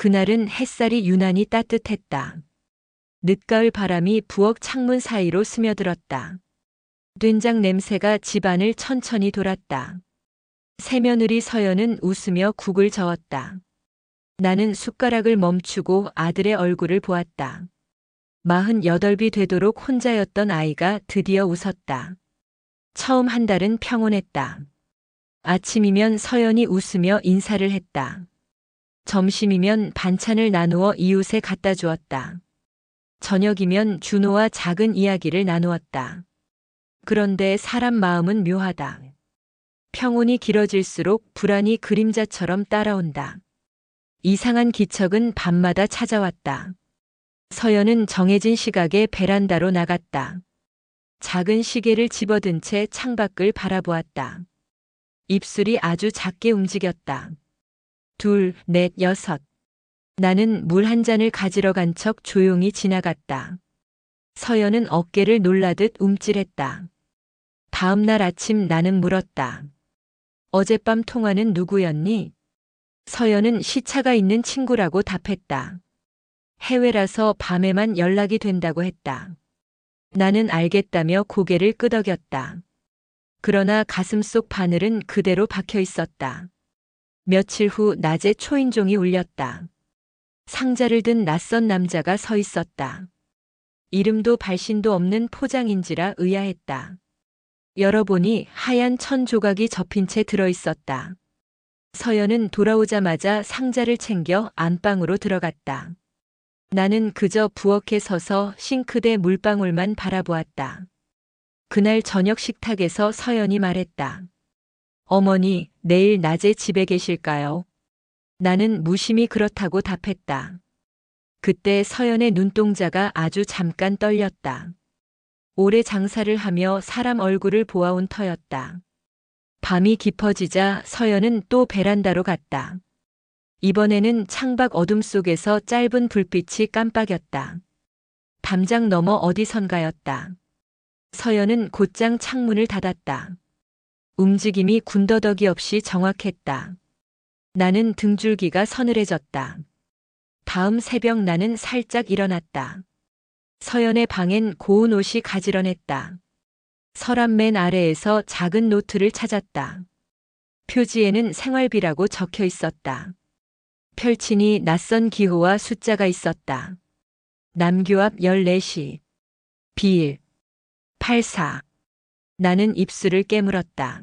그날은 햇살이 유난히 따뜻했다. 늦가을 바람이 부엌 창문 사이로 스며들었다. 된장 냄새가 집안을 천천히 돌았다. 새며느리 서연은 웃으며 국을 저었다. 나는 숟가락을 멈추고 아들의 얼굴을 보았다. 48이 되도록 혼자였던 아이가 드디어 웃었다. 처음 한 달은 평온했다. 아침이면 서연이 웃으며 인사를 했다. 점심이면 반찬을 나누어 이웃에 갖다 주었다. 저녁이면 준호와 작은 이야기를 나누었다. 그런데 사람 마음은 묘하다. 평온이 길어질수록 불안이 그림자처럼 따라온다. 이상한 기척은 밤마다 찾아왔다. 서연은 정해진 시각에 베란다로 나갔다. 작은 시계를 집어든 채 창밖을 바라보았다. 입술이 아주 작게 움직였다. 2, 4, 6. 나는 물 한 잔을 가지러 간 척 조용히 지나갔다. 서연은 어깨를 놀라듯 움찔했다. 다음 날 아침 나는 물었다. 어젯밤 통화는 누구였니? 서연은 시차가 있는 친구라고 답했다. 해외라서 밤에만 연락이 된다고 했다. 나는 알겠다며 고개를 끄덕였다. 그러나 가슴속 바늘은 그대로 박혀 있었다. 며칠 후 낮에 초인종이 울렸다. 상자를 든 낯선 남자가 서 있었다. 이름도 발신도 없는 포장인지라 의아했다. 열어보니 하얀 천 조각이 접힌 채 들어 있었다. 서연은 돌아오자마자 상자를 챙겨 안방으로 들어갔다. 나는 그저 부엌에 서서 싱크대 물방울만 바라보았다. 그날 저녁 식탁에서 서연이 말했다. 어머니, 내일 낮에 집에 계실까요? 나는 무심히 그렇다고 답했다. 그때 서연의 눈동자가 아주 잠깐 떨렸다. 오래 장사를 하며 사람 얼굴을 보아온 터였다. 밤이 깊어지자 서연은 또 베란다로 갔다. 이번에는 창밖 어둠 속에서 짧은 불빛이 깜빡였다. 담장 너머 어디선가였다. 서연은 곧장 창문을 닫았다. 움직임이 군더더기 없이 정확했다. 나는 등줄기가 서늘해졌다. 다음 새벽 나는 살짝 일어났다. 서연의 방엔 고운 옷이 가지런했다. 서랍 맨 아래에서 작은 노트를 찾았다. 표지에는 생활비라고 적혀 있었다. 펼치니 낯선 기호와 숫자가 있었다. 남교 앞 14시. 비일. 84. 나는 입술을 깨물었다.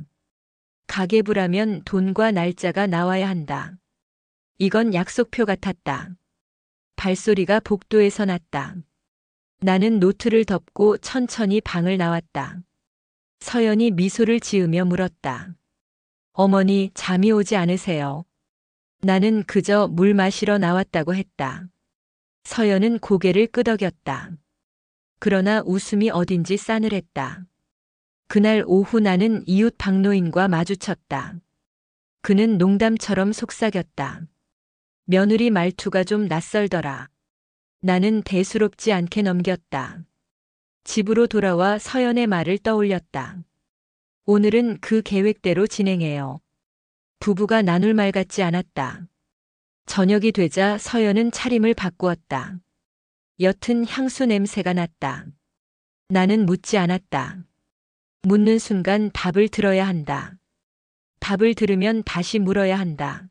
가계부라면 돈과 날짜가 나와야 한다. 이건 약속표 같았다. 발소리가 복도에서 났다. 나는 노트를 덮고 천천히 방을 나왔다. 서연이 미소를 지으며 물었다. 어머니, 잠이 오지 않으세요? 나는 그저 물 마시러 나왔다고 했다. 서연은 고개를 끄덕였다. 그러나 웃음이 어딘지 싸늘했다. 그날 오후 나는 이웃 박노인과 마주쳤다. 그는 농담처럼 속삭였다. 며느리 말투가 좀 낯설더라. 나는 대수롭지 않게 넘겼다. 집으로 돌아와 서연의 말을 떠올렸다. 오늘은 그 계획대로 진행해요. 부부가 나눌 말 같지 않았다. 저녁이 되자 서연은 차림을 바꾸었다. 옅은 향수 냄새가 났다. 나는 묻지 않았다. 묻는 순간 답을 들어야 한다. 답을 들으면 다시 물어야 한다.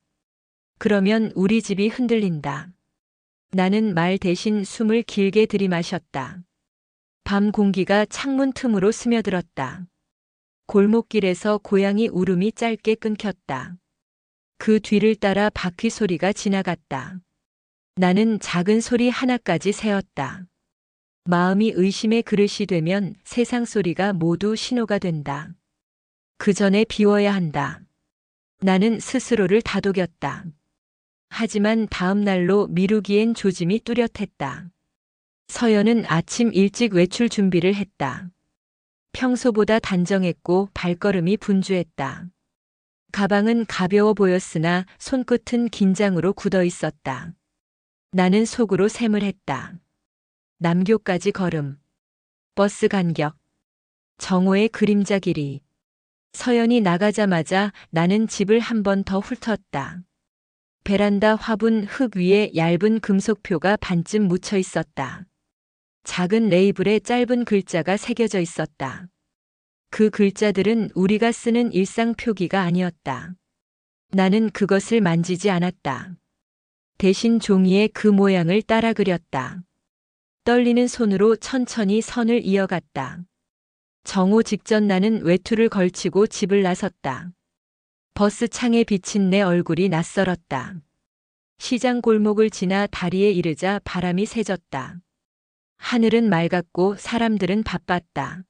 그러면 우리 집이 흔들린다. 나는 말 대신 숨을 길게 들이마셨다. 밤 공기가 창문 틈으로 스며들었다. 골목길에서 고양이 울음이 짧게 끊겼다. 그 뒤를 따라 바퀴 소리가 지나갔다. 나는 작은 소리 하나까지 세었다. 마음이 의심의 그릇이 되면 세상 소리가 모두 신호가 된다. 그 전에 비워야 한다. 나는 스스로를 다독였다. 하지만 다음 날로 미루기엔 조짐이 뚜렷했다. 서연은 아침 일찍 외출 준비를 했다. 평소보다 단정했고 발걸음이 분주했다. 가방은 가벼워 보였으나 손끝은 긴장으로 굳어 있었다. 나는 속으로 셈을 했다. 남교까지 걸음. 버스 간격. 정오의 그림자 길이. 서연이 나가자마자 나는 집을 한 번 더 훑었다. 베란다 화분 흙 위에 얇은 금속표가 반쯤 묻혀 있었다. 작은 레이블에 짧은 글자가 새겨져 있었다. 그 글자들은 우리가 쓰는 일상 표기가 아니었다. 나는 그것을 만지지 않았다. 대신 종이에 그 모양을 따라 그렸다. 떨리는 손으로 천천히 선을 이어갔다. 정오 직전 나는 외투를 걸치고 집을 나섰다. 버스 창에 비친 내 얼굴이 낯설었다. 시장 골목을 지나 다리에 이르자 바람이 세졌다. 하늘은 맑았고 사람들은 바빴다.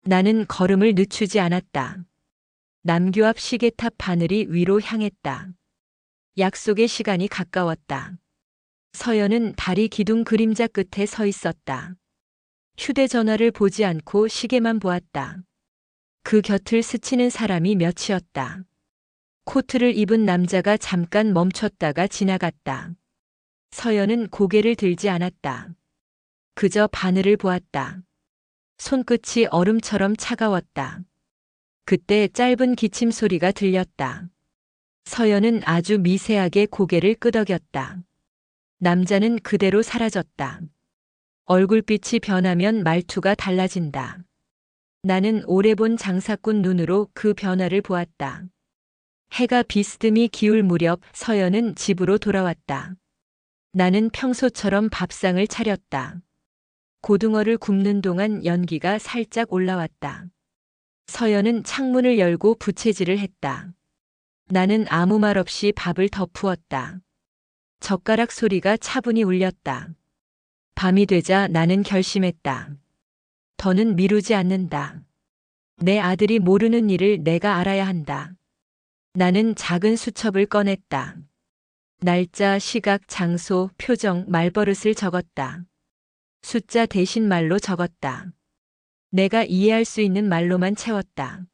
나는 걸음을 늦추지 않았다. 남교 앞 시계탑 바늘이 위로 향했다. 약속의 시간이 가까웠다. 서연은 다리 기둥 그림자 끝에 서 있었다. 휴대전화를 보지 않고 시계만 보았다. 그 곁을 스치는 사람이 몇이었다. 코트를 입은 남자가 잠깐 멈췄다가 지나갔다. 서연은 고개를 들지 않았다. 그저 바늘을 보았다. 손끝이 얼음처럼 차가웠다. 그때 짧은 기침 소리가 들렸다. 서연은 아주 미세하게 고개를 끄덕였다. 남자는 그대로 사라졌다. 얼굴빛이 변하면 말투가 달라진다. 나는 오래 본 장사꾼 눈으로 그 변화를 보았다. 해가 비스듬히 기울 무렵 서연은 집으로 돌아왔다. 나는 평소처럼 밥상을 차렸다. 고등어를 굽는 동안 연기가 살짝 올라왔다. 서연은 창문을 열고 부채질을 했다. 나는 아무 말 없이 밥을 덮으었다. 젓가락 소리가 차분히 울렸다. 밤이 되자 나는 결심했다. 더는 미루지 않는다. 내 아들이 모르는 일을 내가 알아야 한다. 나는 작은 수첩을 꺼냈다. 날짜, 시각, 장소, 표정, 말버릇을 적었다. 숫자 대신 말로 적었다. 내가 이해할 수 있는 말로만 채웠다.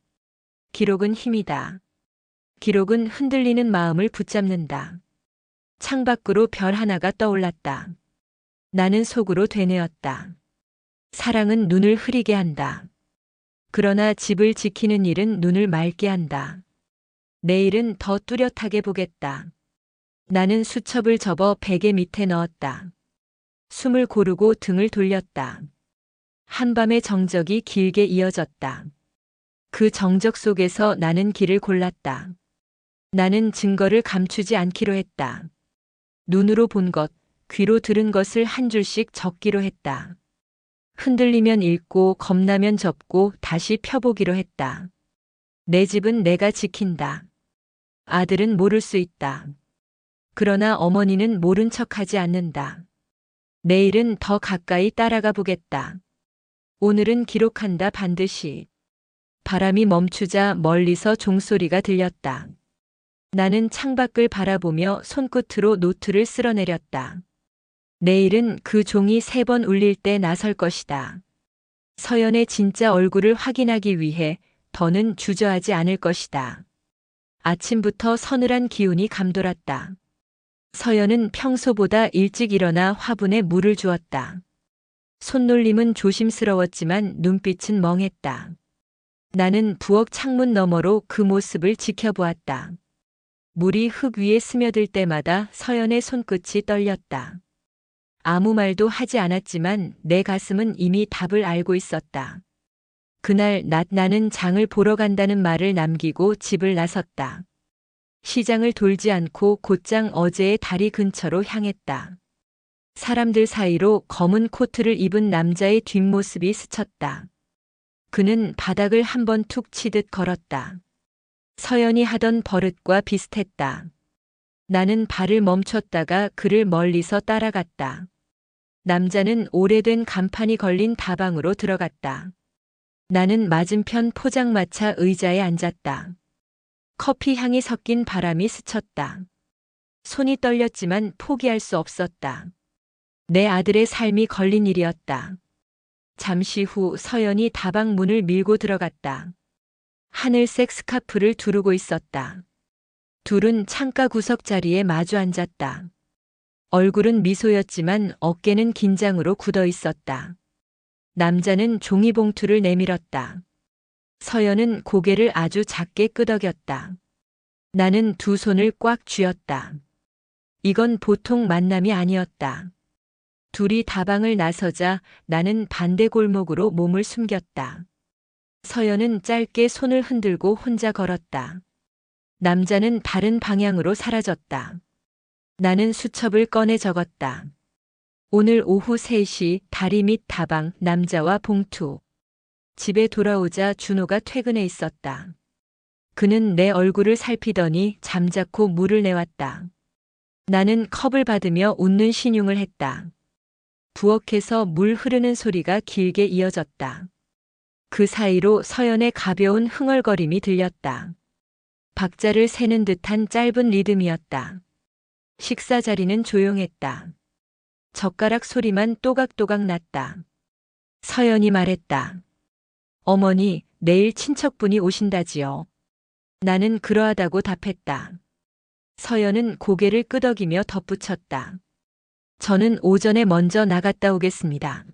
기록은 힘이다. 기록은 흔들리는 마음을 붙잡는다. 창밖으로 별 하나가 떠올랐다. 나는 속으로 되뇌었다. 사랑은 눈을 흐리게 한다. 그러나 집을 지키는 일은 눈을 맑게 한다. 내일은 더 뚜렷하게 보겠다. 나는 수첩을 접어 베개 밑에 넣었다. 숨을 고르고 등을 돌렸다. 한밤의 정적이 길게 이어졌다. 그 정적 속에서 나는 길을 골랐다. 나는 증거를 감추지 않기로 했다. 눈으로 본 것, 귀로 들은 것을 한 줄씩 적기로 했다. 흔들리면 읽고 겁나면 접고 다시 펴보기로 했다. 내 집은 내가 지킨다. 아들은 모를 수 있다. 그러나 어머니는 모른 척하지 않는다. 내일은 더 가까이 따라가 보겠다. 오늘은 기록한다 반드시. 바람이 멈추자 멀리서 종소리가 들렸다. 나는 창밖을 바라보며 손끝으로 노트를 쓸어내렸다. 내일은 그 종이 3번 울릴 때 나설 것이다. 서연의 진짜 얼굴을 확인하기 위해 더는 주저하지 않을 것이다. 아침부터 서늘한 기운이 감돌았다. 서연은 평소보다 일찍 일어나 화분에 물을 주었다. 손놀림은 조심스러웠지만 눈빛은 멍했다. 나는 부엌 창문 너머로 그 모습을 지켜보았다. 물이 흙 위에 스며들 때마다 서연의 손끝이 떨렸다. 아무 말도 하지 않았지만 내 가슴은 이미 답을 알고 있었다. 그날 낮 나는 장을 보러 간다는 말을 남기고 집을 나섰다. 시장을 돌지 않고 곧장 어제의 다리 근처로 향했다. 사람들 사이로 검은 코트를 입은 남자의 뒷모습이 스쳤다. 그는 바닥을 한번 툭 치듯 걸었다. 서연이 하던 버릇과 비슷했다. 나는 발을 멈췄다가 그를 멀리서 따라갔다. 남자는 오래된 간판이 걸린 다방으로 들어갔다. 나는 맞은편 포장마차 의자에 앉았다. 커피 향이 섞인 바람이 스쳤다. 손이 떨렸지만 포기할 수 없었다. 내 아들의 삶이 걸린 일이었다. 잠시 후 서연이 다방 문을 밀고 들어갔다. 하늘색 스카프를 두르고 있었다. 둘은 창가 구석 자리에 마주 앉았다. 얼굴은 미소였지만 어깨는 긴장으로 굳어 있었다. 남자는 종이봉투를 내밀었다. 서연은 고개를 아주 작게 끄덕였다. 나는 두 손을 꽉 쥐었다. 이건 보통 만남이 아니었다. 둘이 다방을 나서자 나는 반대 골목으로 몸을 숨겼다. 서연은 짧게 손을 흔들고 혼자 걸었다. 남자는 다른 방향으로 사라졌다. 나는 수첩을 꺼내 적었다. 오늘 오후 3시 다리 밑 다방 남자와 봉투. 집에 돌아오자 준호가 퇴근해 있었다. 그는 내 얼굴을 살피더니 잠자코 물을 내왔다. 나는 컵을 받으며 웃는 신용을 했다. 부엌에서 물 흐르는 소리가 길게 이어졌다. 그 사이로 서연의 가벼운 흥얼거림이 들렸다. 박자를 세는 듯한 짧은 리듬이었다. 식사 자리는 조용했다. 젓가락 소리만 또각또각 났다. 서연이 말했다. 어머니, 내일 친척분이 오신다지요. 나는 그러하다고 답했다. 서연은 고개를 끄덕이며 덧붙였다. 저는 오전에 먼저 나갔다 오겠습니다.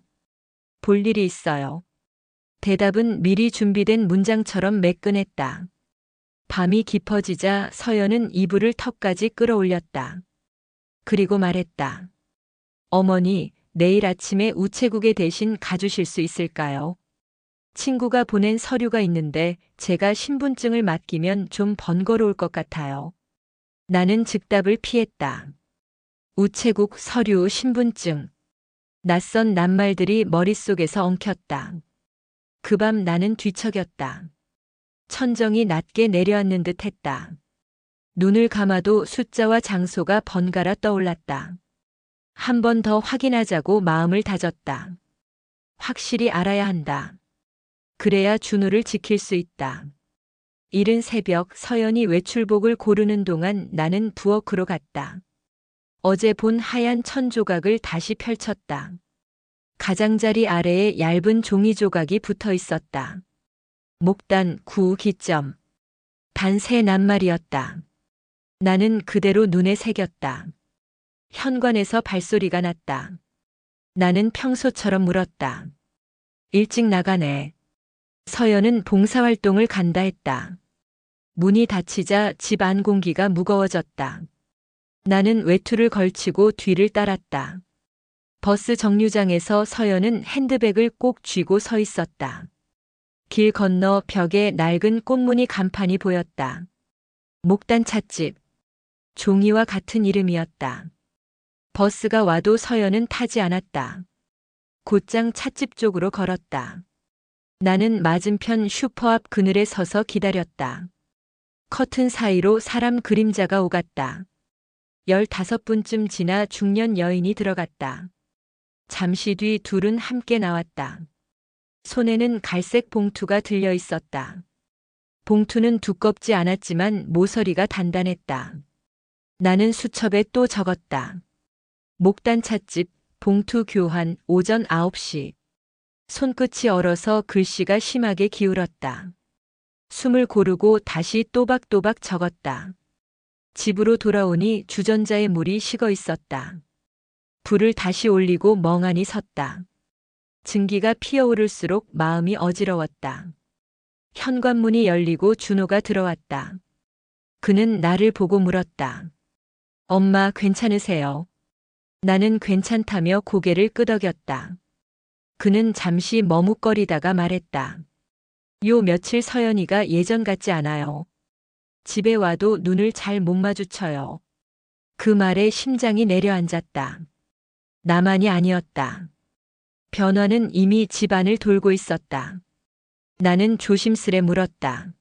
볼 일이 있어요. 대답은 미리 준비된 문장처럼 매끈했다. 밤이 깊어지자 서연은 이불을 턱까지 끌어올렸다. 그리고 말했다. 어머니, 내일 아침에 우체국에 대신 가주실 수 있을까요? 친구가 보낸 서류가 있는데 제가 신분증을 맡기면 좀 번거로울 것 같아요. 나는 즉답을 피했다. 우체국, 서류, 신분증. 낯선 낱말들이 머릿속에서 엉켰다. 그 밤 나는 뒤척였다. 천정이 낮게 내려앉는 듯 했다. 눈을 감아도 숫자와 장소가 번갈아 떠올랐다. 한 번 더 확인하자고 마음을 다졌다. 확실히 알아야 한다. 그래야 준호를 지킬 수 있다. 이른 새벽 서연이 외출복을 고르는 동안 나는 부엌으로 갔다. 어제 본 하얀 천 조각을 다시 펼쳤다. 가장자리 아래에 얇은 종이 조각이 붙어 있었다. 목단, 구, 기점. 단 3낱말이었다. 나는 그대로 눈에 새겼다. 현관에서 발소리가 났다. 나는 평소처럼 물었다. 일찍 나가네. 서연은 봉사활동을 간다 했다. 문이 닫히자 집 안 공기가 무거워졌다. 나는 외투를 걸치고 뒤를 따랐다. 버스 정류장에서 서연은 핸드백을 꼭 쥐고 서 있었다. 길 건너 벽에 낡은 꽃무늬 간판이 보였다. 목단 찻집. 종이와 같은 이름이었다. 버스가 와도 서연은 타지 않았다. 곧장 찻집 쪽으로 걸었다. 나는 맞은편 슈퍼 앞 그늘에 서서 기다렸다. 커튼 사이로 사람 그림자가 오갔다. 15분쯤 지나 중년 여인이 들어갔다. 잠시 뒤 둘은 함께 나왔다. 손에는 갈색 봉투가 들려 있었다. 봉투는 두껍지 않았지만 모서리가 단단했다. 나는 수첩에 또 적었다. 목단 찻집, 봉투 교환, 오전 9시. 손끝이 얼어서 글씨가 심하게 기울었다. 숨을 고르고 다시 또박또박 적었다. 집으로 돌아오니 주전자에 물이 식어 있었다. 불을 다시 올리고 멍하니 섰다. 증기가 피어오를수록 마음이 어지러웠다. 현관문이 열리고 준호가 들어왔다. 그는 나를 보고 물었다. 엄마 괜찮으세요? 나는 괜찮다며 고개를 끄덕였다. 그는 잠시 머뭇거리다가 말했다. 요 며칠 서연이가 예전 같지 않아요. 집에 와도 눈을 잘 못 마주쳐요. 그 말에 심장이 내려앉았다. 나만이 아니었다. 변화는 이미 집안을 돌고 있었다. 나는 조심스레 물었다.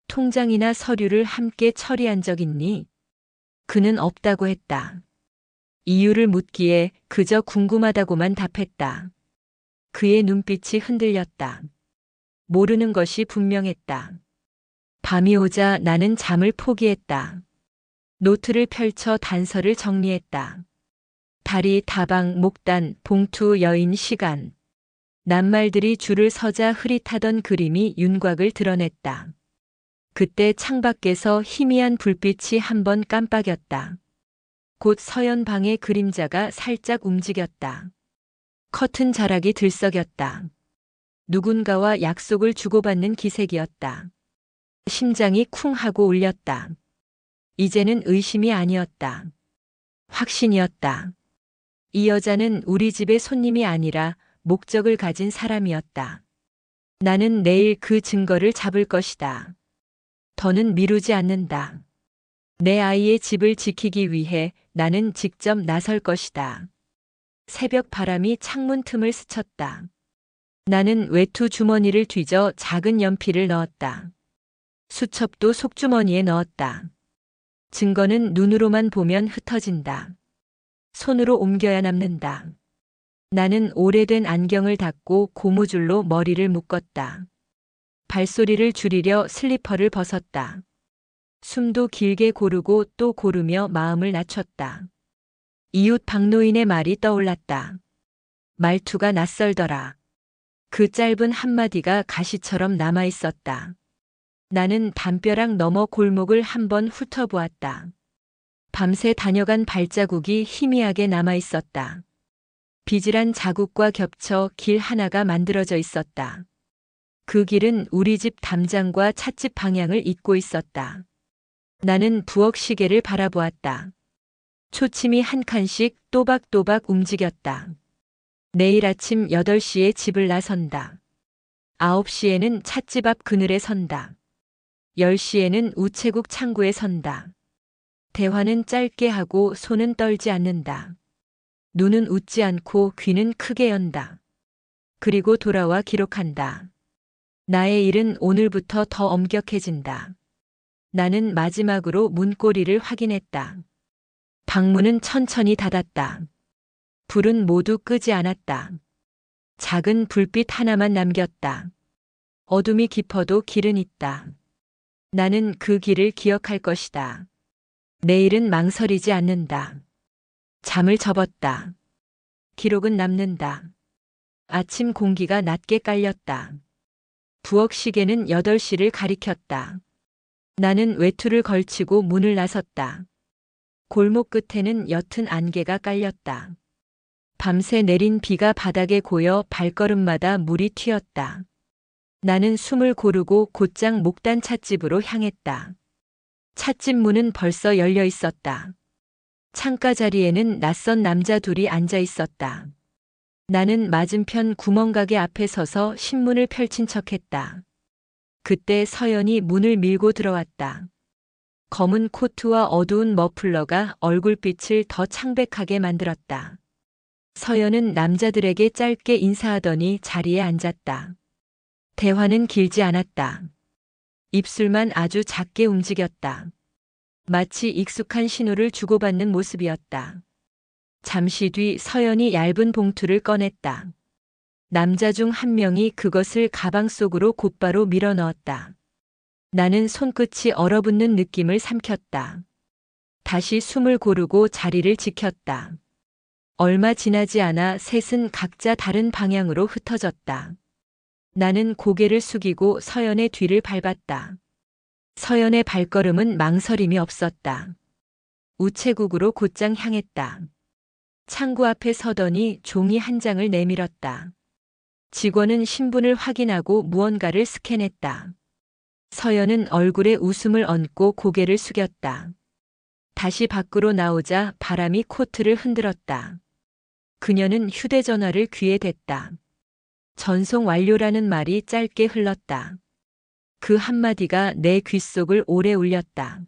통장이나 서류를 함께 처리한 적 있니? 그는 없다고 했다. 이유를 묻기에 그저 궁금하다고만 답했다. 그의 눈빛이 흔들렸다. 모르는 것이 분명했다. 밤이 오자 나는 잠을 포기했다. 노트를 펼쳐 단서를 정리했다. 다리, 다방, 목단, 봉투, 여인, 시간. 낱말들이 줄을 서자 흐릿하던 그림이 윤곽을 드러냈다. 그때 창밖에서 희미한 불빛이 한번 깜빡였다. 곧 서연 방의 그림자가 살짝 움직였다. 커튼 자락이 들썩였다. 누군가와 약속을 주고받는 기색이었다. 심장이 쿵 하고 울렸다. 이제는 의심이 아니었다. 확신이었다. 이 여자는 우리 집의 손님이 아니라 목적을 가진 사람이었다. 나는 내일 그 증거를 잡을 것이다. 더는 미루지 않는다. 내 아이의 집을 지키기 위해 나는 직접 나설 것이다. 새벽 바람이 창문 틈을 스쳤다. 나는 외투 주머니를 뒤져 작은 연필을 넣었다. 수첩도 속주머니에 넣었다. 증거는 눈으로만 보면 흩어진다. 손으로 옮겨야 남는다. 나는 오래된 안경을 닦고 고무줄로 머리를 묶었다. 발소리를 줄이려 슬리퍼를 벗었다. 숨도 길게 고르고 또 고르며 마음을 낮췄다. 이웃 박노인의 말이 떠올랐다. 말투가 낯설더라. 그 짧은 한마디가 가시처럼 남아 있었다. 나는 담벼락 너머 골목을 한번 훑어보았다. 밤새 다녀간 발자국이 희미하게 남아 있었다. 비질한 자국과 겹쳐 길 하나가 만들어져 있었다. 그 길은 우리 집 담장과 찻집 방향을 잇고 있었다. 나는 부엌 시계를 바라보았다. 초침이 한 칸씩 또박또박 움직였다. 내일 아침 8시에 집을 나선다. 9시에는 찻집 앞 그늘에 선다. 10시에는 우체국 창구에 선다. 대화는 짧게 하고 손은 떨지 않는다. 눈은 웃지 않고 귀는 크게 연다. 그리고 돌아와 기록한다. 나의 일은 오늘부터 더 엄격해진다. 나는 마지막으로 문고리를 확인했다. 방문은 천천히 닫았다. 불은 모두 끄지 않았다. 작은 불빛 하나만 남겼다. 어둠이 깊어도 길은 있다. 나는 그 길을 기억할 것이다. 내일은 망설이지 않는다. 잠을 접었다. 기록은 남는다. 아침 공기가 낮게 깔렸다. 부엌 시계는 8시를 가리켰다. 나는 외투를 걸치고 문을 나섰다. 골목 끝에는 옅은 안개가 깔렸다. 밤새 내린 비가 바닥에 고여 발걸음마다 물이 튀었다. 나는 숨을 고르고 곧장 목단 찻집으로 향했다. 찻집 문은 벌써 열려 있었다. 창가 자리에는 낯선 남자 둘이 앉아 있었다. 나는 맞은편 구멍가게 앞에 서서 신문을 펼친 척했다. 그때 서연이 문을 밀고 들어왔다. 검은 코트와 어두운 머플러가 얼굴빛을 더 창백하게 만들었다. 서연은 남자들에게 짧게 인사하더니 자리에 앉았다. 대화는 길지 않았다. 입술만 아주 작게 움직였다. 마치 익숙한 신호를 주고받는 모습이었다. 잠시 뒤 서연이 얇은 봉투를 꺼냈다. 남자 중 한 명이 그것을 가방 속으로 곧바로 밀어 넣었다. 나는 손끝이 얼어붙는 느낌을 삼켰다. 다시 숨을 고르고 자리를 지켰다. 얼마 지나지 않아 셋은 각자 다른 방향으로 흩어졌다. 나는 고개를 숙이고 서연의 뒤를 밟았다. 서연의 발걸음은 망설임이 없었다. 우체국으로 곧장 향했다. 창구 앞에 서더니 종이 한 장을 내밀었다. 직원은 신분을 확인하고 무언가를 스캔했다. 서연은 얼굴에 웃음을 얹고 고개를 숙였다. 다시 밖으로 나오자 바람이 코트를 흔들었다. 그녀는 휴대전화를 귀에 댔다. 전송 완료라는 말이 짧게 흘렀다. 그 한마디가 내 귓속을 오래 울렸다.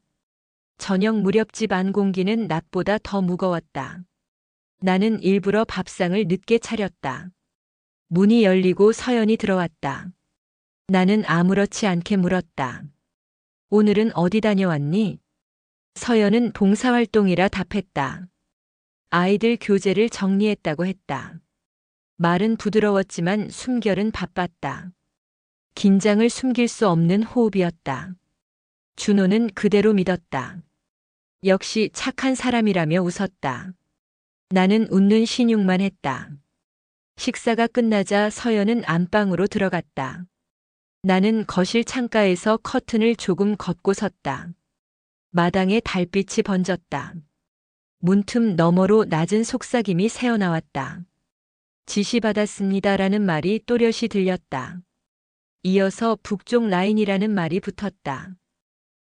저녁 무렵 집 안 공기는 낮보다 더 무거웠다. 나는 일부러 밥상을 늦게 차렸다. 문이 열리고 서연이 들어왔다. 나는 아무렇지 않게 물었다. 오늘은 어디 다녀왔니? 서연은 봉사활동이라 답했다. 아이들 교재를 정리했다고 했다. 말은 부드러웠지만 숨결은 바빴다. 긴장을 숨길 수 없는 호흡이었다. 준호는 그대로 믿었다. 역시 착한 사람이라며 웃었다. 나는 웃는 신용만 했다. 식사가 끝나자 서연은 안방으로 들어갔다. 나는 거실 창가에서 커튼을 조금 걷고 섰다. 마당에 달빛이 번졌다. 문틈 너머로 낮은 속삭임이 새어나왔다. 지시받았습니다라는 말이 또렷이 들렸다. 이어서 북쪽 라인이라는 말이 붙었다.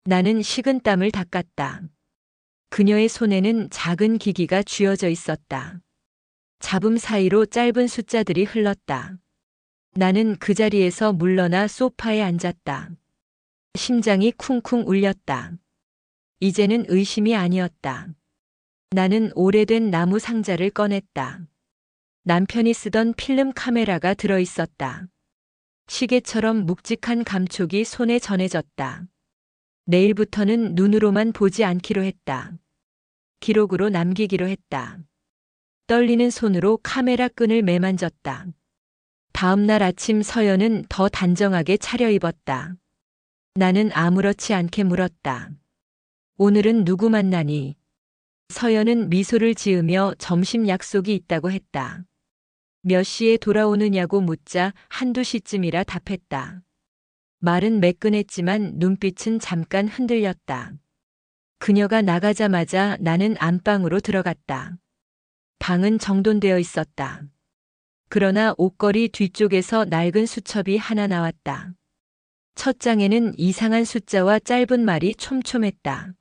나는 식은 땀을 닦았다. 그녀의 손에는 작은 기기가 쥐어져 있었다. 잡음 사이로 짧은 숫자들이 흘렀다. 나는 그 자리에서 물러나 소파에 앉았다. 심장이 쿵쿵 울렸다. 이제는 의심이 아니었다. 나는 오래된 나무 상자를 꺼냈다. 남편이 쓰던 필름 카메라가 들어 있었다. 시계처럼 묵직한 감촉이 손에 전해졌다. 내일부터는 눈으로만 보지 않기로 했다. 기록으로 남기기로 했다. 떨리는 손으로 카메라 끈을 매만졌다. 다음 날 아침 서연은 더 단정하게 차려입었다. 나는 아무렇지 않게 물었다. 오늘은 누구 만나니? 서연은 미소를 지으며 점심 약속이 있다고 했다. 몇 시에 돌아오느냐고 묻자 한두 시쯤이라 답했다. 말은 매끈했지만 눈빛은 잠깐 흔들렸다. 그녀가 나가자마자 나는 안방으로 들어갔다. 방은 정돈되어 있었다. 그러나 옷걸이 뒤쪽에서 낡은 수첩이 하나 나왔다. 첫 장에는 이상한 숫자와 짧은 말이 촘촘했다.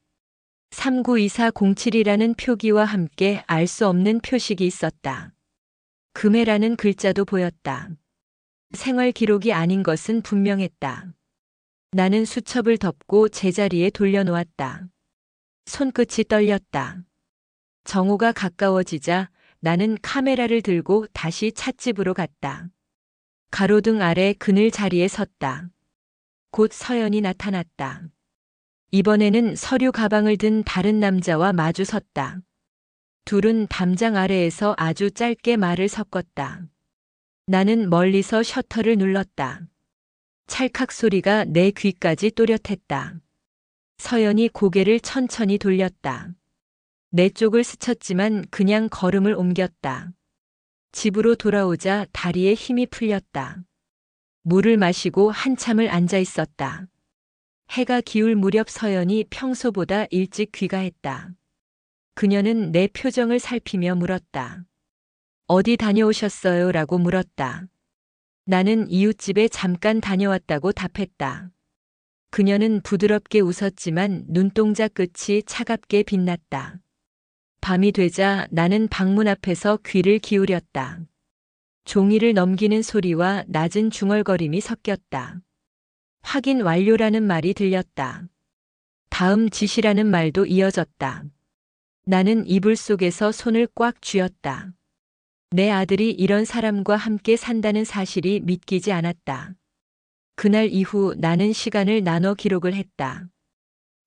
392407이라는 표기와 함께 알 수 없는 표식이 있었다. 금해라는 글자도 보였다. 생활 기록이 아닌 것은 분명했다. 나는 수첩을 덮고 제자리에 돌려놓았다. 손끝이 떨렸다. 정오가 가까워지자 나는 카메라를 들고 다시 찻집으로 갔다. 가로등 아래 그늘 자리에 섰다. 곧 서연이 나타났다. 이번에는 서류 가방을 든 다른 남자와 마주 섰다. 둘은 담장 아래에서 아주 짧게 말을 섞었다. 나는 멀리서 셔터를 눌렀다. 찰칵 소리가 내 귀까지 또렷했다. 서연이 고개를 천천히 돌렸다. 내 쪽을 스쳤지만 그냥 걸음을 옮겼다. 집으로 돌아오자 다리에 힘이 풀렸다. 물을 마시고 한참을 앉아 있었다. 해가 기울 무렵 서연이 평소보다 일찍 귀가했다. 그녀는 내 표정을 살피며 물었다. 어디 다녀오셨어요? 라고 물었다. 나는 이웃집에 잠깐 다녀왔다고 답했다. 그녀는 부드럽게 웃었지만 눈동자 끝이 차갑게 빛났다. 밤이 되자 나는 방문 앞에서 귀를 기울였다. 종이를 넘기는 소리와 낮은 중얼거림이 섞였다. 확인 완료라는 말이 들렸다. 다음 지시라는 말도 이어졌다. 나는 이불 속에서 손을 꽉 쥐었다. 내 아들이 이런 사람과 함께 산다는 사실이 믿기지 않았다. 그날 이후 나는 시간을 나눠 기록을 했다.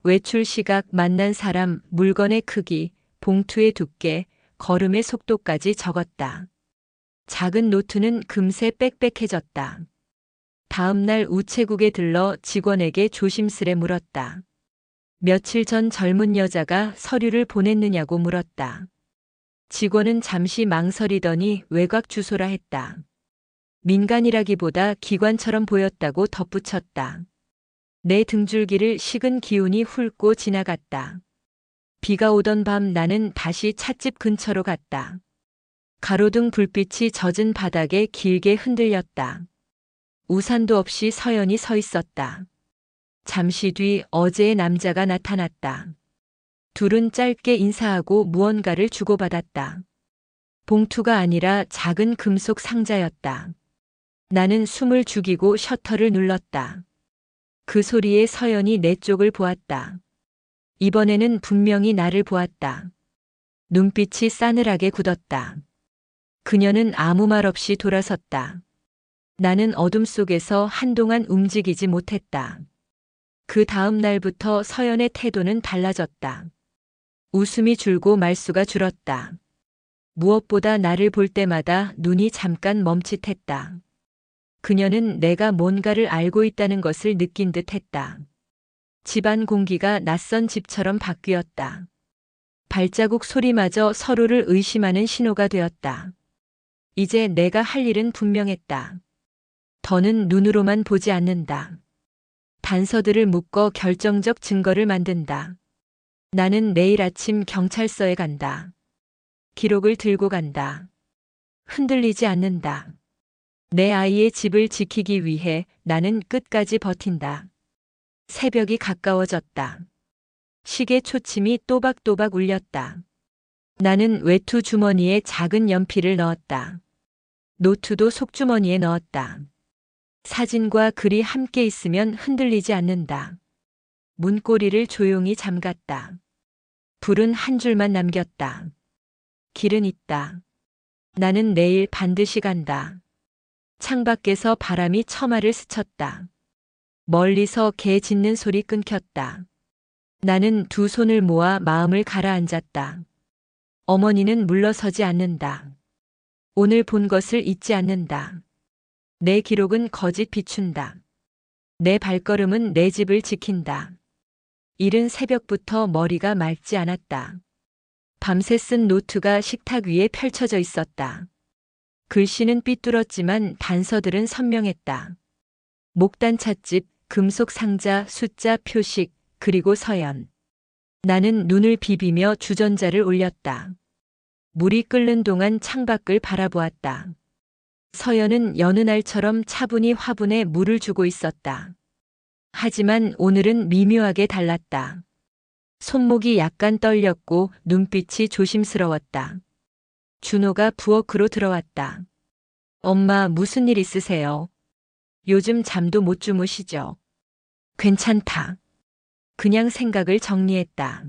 외출 시각, 만난 사람, 물건의 크기, 봉투의 두께, 걸음의 속도까지 적었다. 작은 노트는 금세 빽빽해졌다. 다음 날 우체국에 들러 직원에게 조심스레 물었다. 며칠 전 젊은 여자가 서류를 보냈느냐고 물었다. 직원은 잠시 망설이더니 외곽 주소라 했다. 민간이라기보다 기관처럼 보였다고 덧붙였다. 내 등줄기를 식은 기운이 훑고 지나갔다. 비가 오던 밤 나는 다시 찻집 근처로 갔다. 가로등 불빛이 젖은 바닥에 길게 흔들렸다. 우산도 없이 서연이 서 있었다. 잠시 뒤 어제의 남자가 나타났다. 둘은 짧게 인사하고 무언가를 주고받았다. 봉투가 아니라 작은 금속 상자였다. 나는 숨을 죽이고 셔터를 눌렀다. 그 소리에 서연이 내 쪽을 보았다. 이번에는 분명히 나를 보았다. 눈빛이 싸늘하게 굳었다. 그녀는 아무 말 없이 돌아섰다. 나는 어둠 속에서 한동안 움직이지 못했다. 그 다음 날부터 서연의 태도는 달라졌다. 웃음이 줄고 말수가 줄었다. 무엇보다 나를 볼 때마다 눈이 잠깐 멈칫했다. 그녀는 내가 뭔가를 알고 있다는 것을 느낀 듯 했다. 집안 공기가 낯선 집처럼 바뀌었다. 발자국 소리마저 서로를 의심하는 신호가 되었다. 이제 내가 할 일은 분명했다. 더는 눈으로만 보지 않는다. 단서들을 묶어 결정적 증거를 만든다. 나는 내일 아침 경찰서에 간다. 기록을 들고 간다. 흔들리지 않는다. 내 아이의 집을 지키기 위해 나는 끝까지 버틴다. 새벽이 가까워졌다. 시계 초침이 또박또박 울렸다. 나는 외투 주머니에 작은 연필을 넣었다. 노트도 속주머니에 넣었다. 사진과 글이 함께 있으면 흔들리지 않는다. 문고리를 조용히 잠갔다. 불은 한 줄만 남겼다. 길은 있다. 나는 내일 반드시 간다. 창밖에서 바람이 처마를 스쳤다. 멀리서 개 짖는 소리 끊겼다. 나는 두 손을 모아 마음을 가라앉았다. 어머니는 물러서지 않는다. 오늘 본 것을 잊지 않는다. 내 기록은 거짓 비춘다. 내 발걸음은 내 집을 지킨다. 이른 새벽부터 머리가 맑지 않았다. 밤새 쓴 노트가 식탁 위에 펼쳐져 있었다. 글씨는 삐뚤었지만 단서들은 선명했다. 목단 찻집, 금속 상자, 숫자, 표식, 그리고 서연. 나는 눈을 비비며 주전자를 올렸다. 물이 끓는 동안 창밖을 바라보았다. 서연은 여느 날처럼 차분히 화분에 물을 주고 있었다. 하지만 오늘은 미묘하게 달랐다. 손목이 약간 떨렸고 눈빛이 조심스러웠다. 준호가 부엌으로 들어왔다. 엄마, 무슨 일 있으세요? 요즘 잠도 못 주무시죠? 괜찮다. 그냥 생각을 정리했다.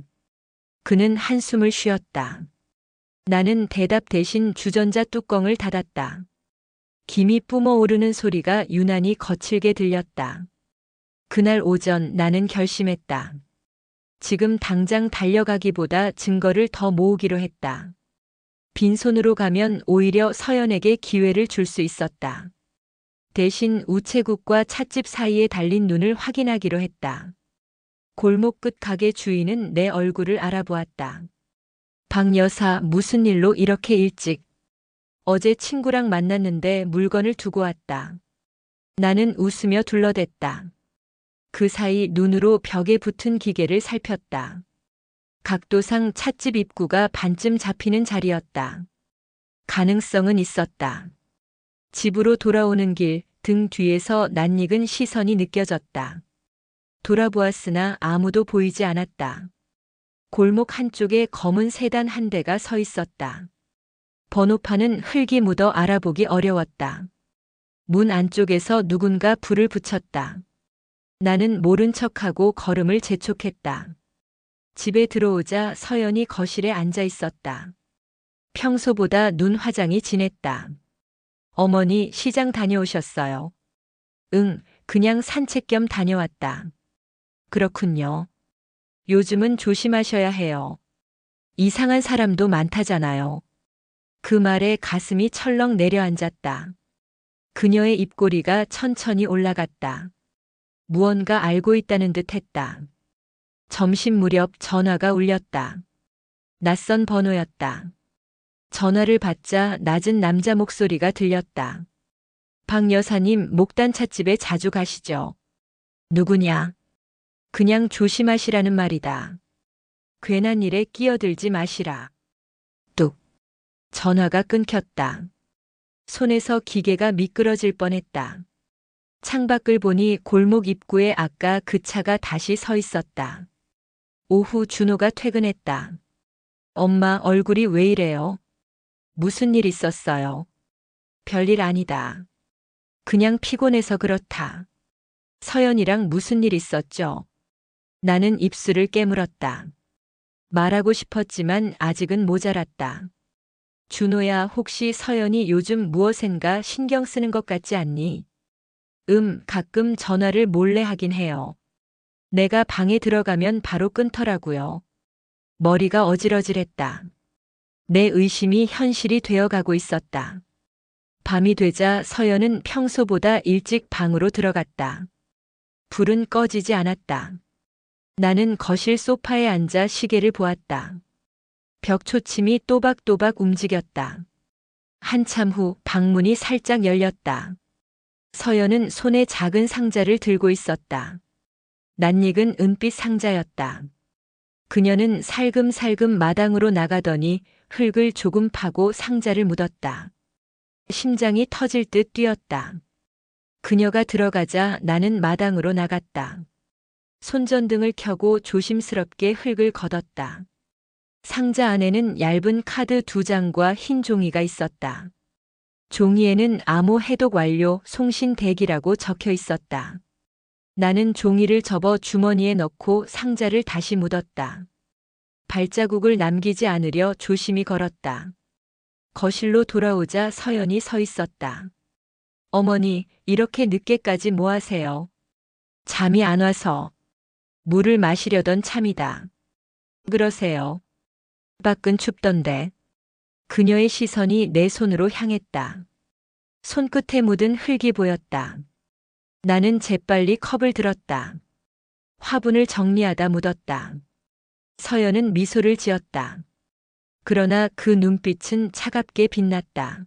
그는 한숨을 쉬었다. 나는 대답 대신 주전자 뚜껑을 닫았다. 김이 뿜어오르는 소리가 유난히 거칠게 들렸다. 그날 오전 나는 결심했다. 지금 당장 달려가기보다 증거를 더 모으기로 했다. 빈손으로 가면 오히려 서연에게 기회를 줄 수 있었다. 대신 우체국과 찻집 사이에 달린 눈을 확인하기로 했다. 골목 끝 가게 주인은 내 얼굴을 알아보았다. 박 여사, 무슨 일로 이렇게 일찍? 어제 친구랑 만났는데 물건을 두고 왔다. 나는 웃으며 둘러댔다. 그 사이 눈으로 벽에 붙은 기계를 살폈다. 각도상 찻집 입구가 반쯤 잡히는 자리였다. 가능성은 있었다. 집으로 돌아오는 길, 등 뒤에서 낯익은 시선이 느껴졌다. 돌아보았으나 아무도 보이지 않았다. 골목 한쪽에 검은 세단 한 대가 서 있었다. 번호판은 흙이 묻어 알아보기 어려웠다. 문 안쪽에서 누군가 불을 붙였다. 나는 모른 척하고 걸음을 재촉했다. 집에 들어오자 서연이 거실에 앉아 있었다. 평소보다 눈 화장이 진했다. 어머니, 시장 다녀오셨어요? 응, 그냥 산책 겸 다녀왔다. 그렇군요. 요즘은 조심하셔야 해요. 이상한 사람도 많다잖아요. 그 말에 가슴이 철렁 내려앉았다. 그녀의 입꼬리가 천천히 올라갔다. 무언가 알고 있다는 듯 했다. 점심 무렵 전화가 울렸다. 낯선 번호였다. 전화를 받자 낮은 남자 목소리가 들렸다. 박 여사님, 목단 찻집에 자주 가시죠? 누구냐? 그냥 조심하시라는 말이다. 괜한 일에 끼어들지 마시라. 뚝. 전화가 끊겼다. 손에서 기계가 미끄러질 뻔했다. 창밖을 보니 골목 입구에 아까 그 차가 다시 서 있었다. 오후 준호가 퇴근했다. 엄마, 얼굴이 왜 이래요? 무슨 일 있었어요? 별일 아니다. 그냥 피곤해서 그렇다. 서연이랑 무슨 일 있었죠? 나는 입술을 깨물었다. 말하고 싶었지만 아직은 모자랐다. 준호야, 혹시 서연이 요즘 무엇엔가 신경 쓰는 것 같지 않니? 가끔 전화를 몰래 하긴 해요. 내가 방에 들어가면 바로 끊더라고요. 머리가 어질어질했다. 내 의심이 현실이 되어가고 있었다. 밤이 되자 서연은 평소보다 일찍 방으로 들어갔다. 불은 꺼지지 않았다. 나는 거실 소파에 앉아 시계를 보았다. 벽 초침이 또박또박 움직였다. 한참 후 방문이 살짝 열렸다. 서연은 손에 작은 상자를 들고 있었다. 낯익은 은빛 상자였다. 그녀는 살금살금 마당으로 나가더니 흙을 조금 파고 상자를 묻었다. 심장이 터질 듯 뛰었다. 그녀가 들어가자 나는 마당으로 나갔다. 손전등을 켜고 조심스럽게 흙을 걷었다. 상자 안에는 얇은 카드 2장과 흰 종이가 있었다. 종이에는 암호 해독 완료, 송신 대기라고 적혀 있었다. 나는 종이를 접어 주머니에 넣고 상자를 다시 묻었다. 발자국을 남기지 않으려 조심히 걸었다. 거실로 돌아오자 서연이 서 있었다. 어머니, 이렇게 늦게까지 뭐 하세요? 잠이 안 와서. 물을 마시려던 참이다. 그러세요. 밖은 춥던데. 그녀의 시선이 내 손으로 향했다. 손끝에 묻은 흙이 보였다. 나는 재빨리 컵을 들었다. 화분을 정리하다 묻었다. 서연은 미소를 지었다. 그러나 그 눈빛은 차갑게 빛났다.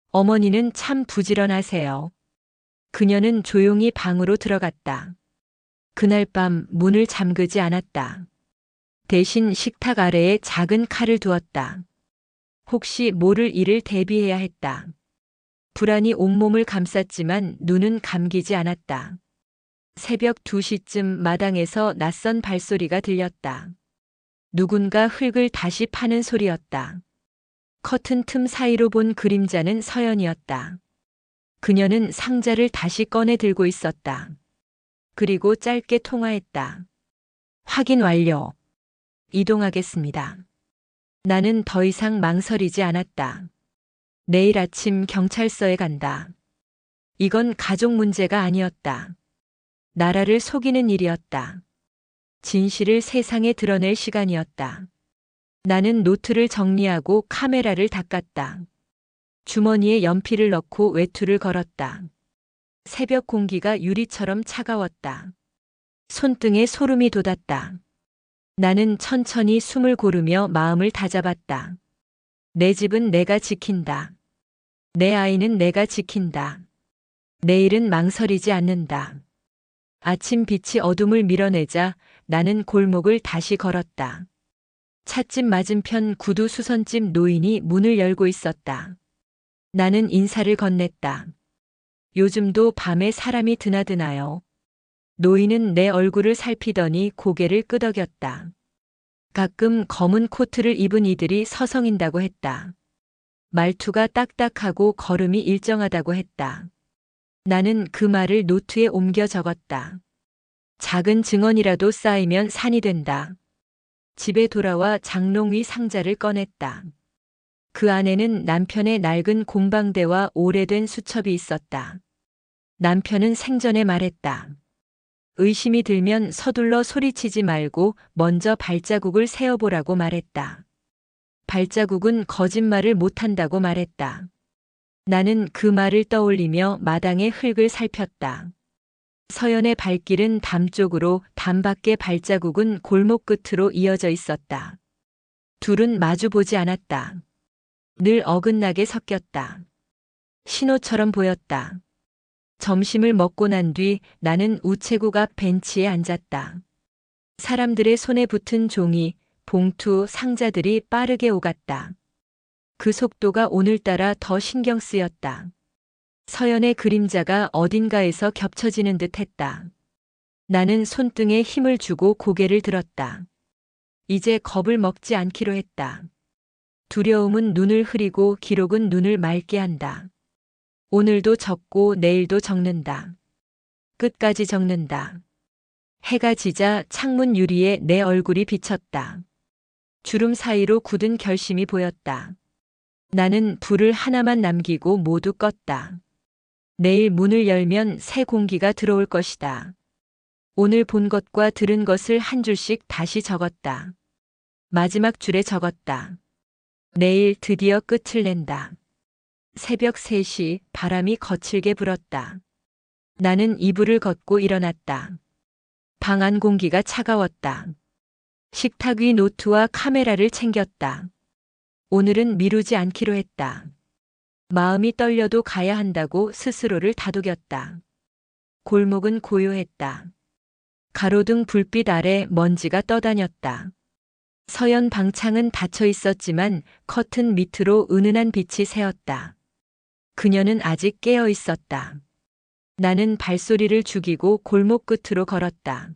어머니는 참 부지런하세요. 그녀는 조용히 방으로 들어갔다. 그날 밤 문을 잠그지 않았다. 대신 식탁 아래에 작은 칼을 두었다. 혹시 모를 일을 대비해야 했다. 불안이 온몸을 감쌌지만 눈은 감기지 않았다. 새벽 2시쯤 마당에서 낯선 발소리가 들렸다. 누군가 흙을 다시 파는 소리였다. 커튼 틈 사이로 본 그림자는 서연이었다. 그녀는 상자를 다시 꺼내 들고 있었다. 그리고 짧게 통화했다. 확인 완료. 이동하겠습니다. 나는 더 이상 망설이지 않았다. 내일 아침 경찰서에 간다. 이건 가족 문제가 아니었다. 나라를 속이는 일이었다. 진실을 세상에 드러낼 시간이었다. 나는 노트를 정리하고 카메라를 닦았다. 주머니에 연필을 넣고 외투를 걸었다. 새벽 공기가 유리처럼 차가웠다. 손등에 소름이 돋았다. 나는 천천히 숨을 고르며 마음을 다잡았다. 내 집은 내가 지킨다. 내 아이는 내가 지킨다. 내일은 망설이지 않는다. 아침 빛이 어둠을 밀어내자 나는 골목을 다시 걸었다. 찻집 맞은편 구두 수선집 노인이 문을 열고 있었다. 나는 인사를 건넸다. 요즘도 밤에 사람이 드나드나요? 노인은 내 얼굴을 살피더니 고개를 끄덕였다. 가끔 검은 코트를 입은 이들이 서성인다고 했다. 말투가 딱딱하고 걸음이 일정하다고 했다. 나는 그 말을 노트에 옮겨 적었다. 작은 증언이라도 쌓이면 산이 된다. 집에 돌아와 장롱 위 상자를 꺼냈다. 그 안에는 남편의 낡은 공방대와 오래된 수첩이 있었다. 남편은 생전에 말했다. 의심이 들면 서둘러 소리치지 말고 먼저 발자국을 세어보라고 말했다. 발자국은 거짓말을 못한다고 말했다. 나는 그 말을 떠올리며 마당의 흙을 살폈다. 서연의 발길은 담 쪽으로, 담 밖의 발자국은 골목 끝으로 이어져 있었다. 둘은 마주보지 않았다. 늘 어긋나게 섞였다. 신호처럼 보였다. 점심을 먹고 난 뒤 나는 우체국 앞 벤치에 앉았다. 사람들의 손에 붙은 종이, 봉투, 상자들이 빠르게 오갔다. 그 속도가 오늘따라 더 신경 쓰였다. 서연의 그림자가 어딘가에서 겹쳐지는 듯 했다. 나는 손등에 힘을 주고 고개를 들었다. 이제 겁을 먹지 않기로 했다. 두려움은 눈을 흐리고 기록은 눈을 맑게 한다. 오늘도 적고 내일도 적는다. 끝까지 적는다. 해가 지자 창문 유리에 내 얼굴이 비쳤다. 주름 사이로 굳은 결심이 보였다. 나는 불을 하나만 남기고 모두 껐다. 내일 문을 열면 새 공기가 들어올 것이다. 오늘 본 것과 들은 것을 한 줄씩 다시 적었다. 마지막 줄에 적었다. 내일 드디어 끝을 낸다. 새벽 3시 바람이 거칠게 불었다. 나는 이불을 걷고 일어났다. 방 안 공기가 차가웠다. 식탁 위 노트와 카메라를 챙겼다. 오늘은 미루지 않기로 했다. 마음이 떨려도 가야 한다고 스스로를 다독였다. 골목은 고요했다. 가로등 불빛 아래 먼지가 떠다녔다. 서연 방창은 닫혀 있었지만 커튼 밑으로 은은한 빛이 새었다. 그녀는 아직 깨어 있었다. 나는 발소리를 죽이고 골목 끝으로 걸었다.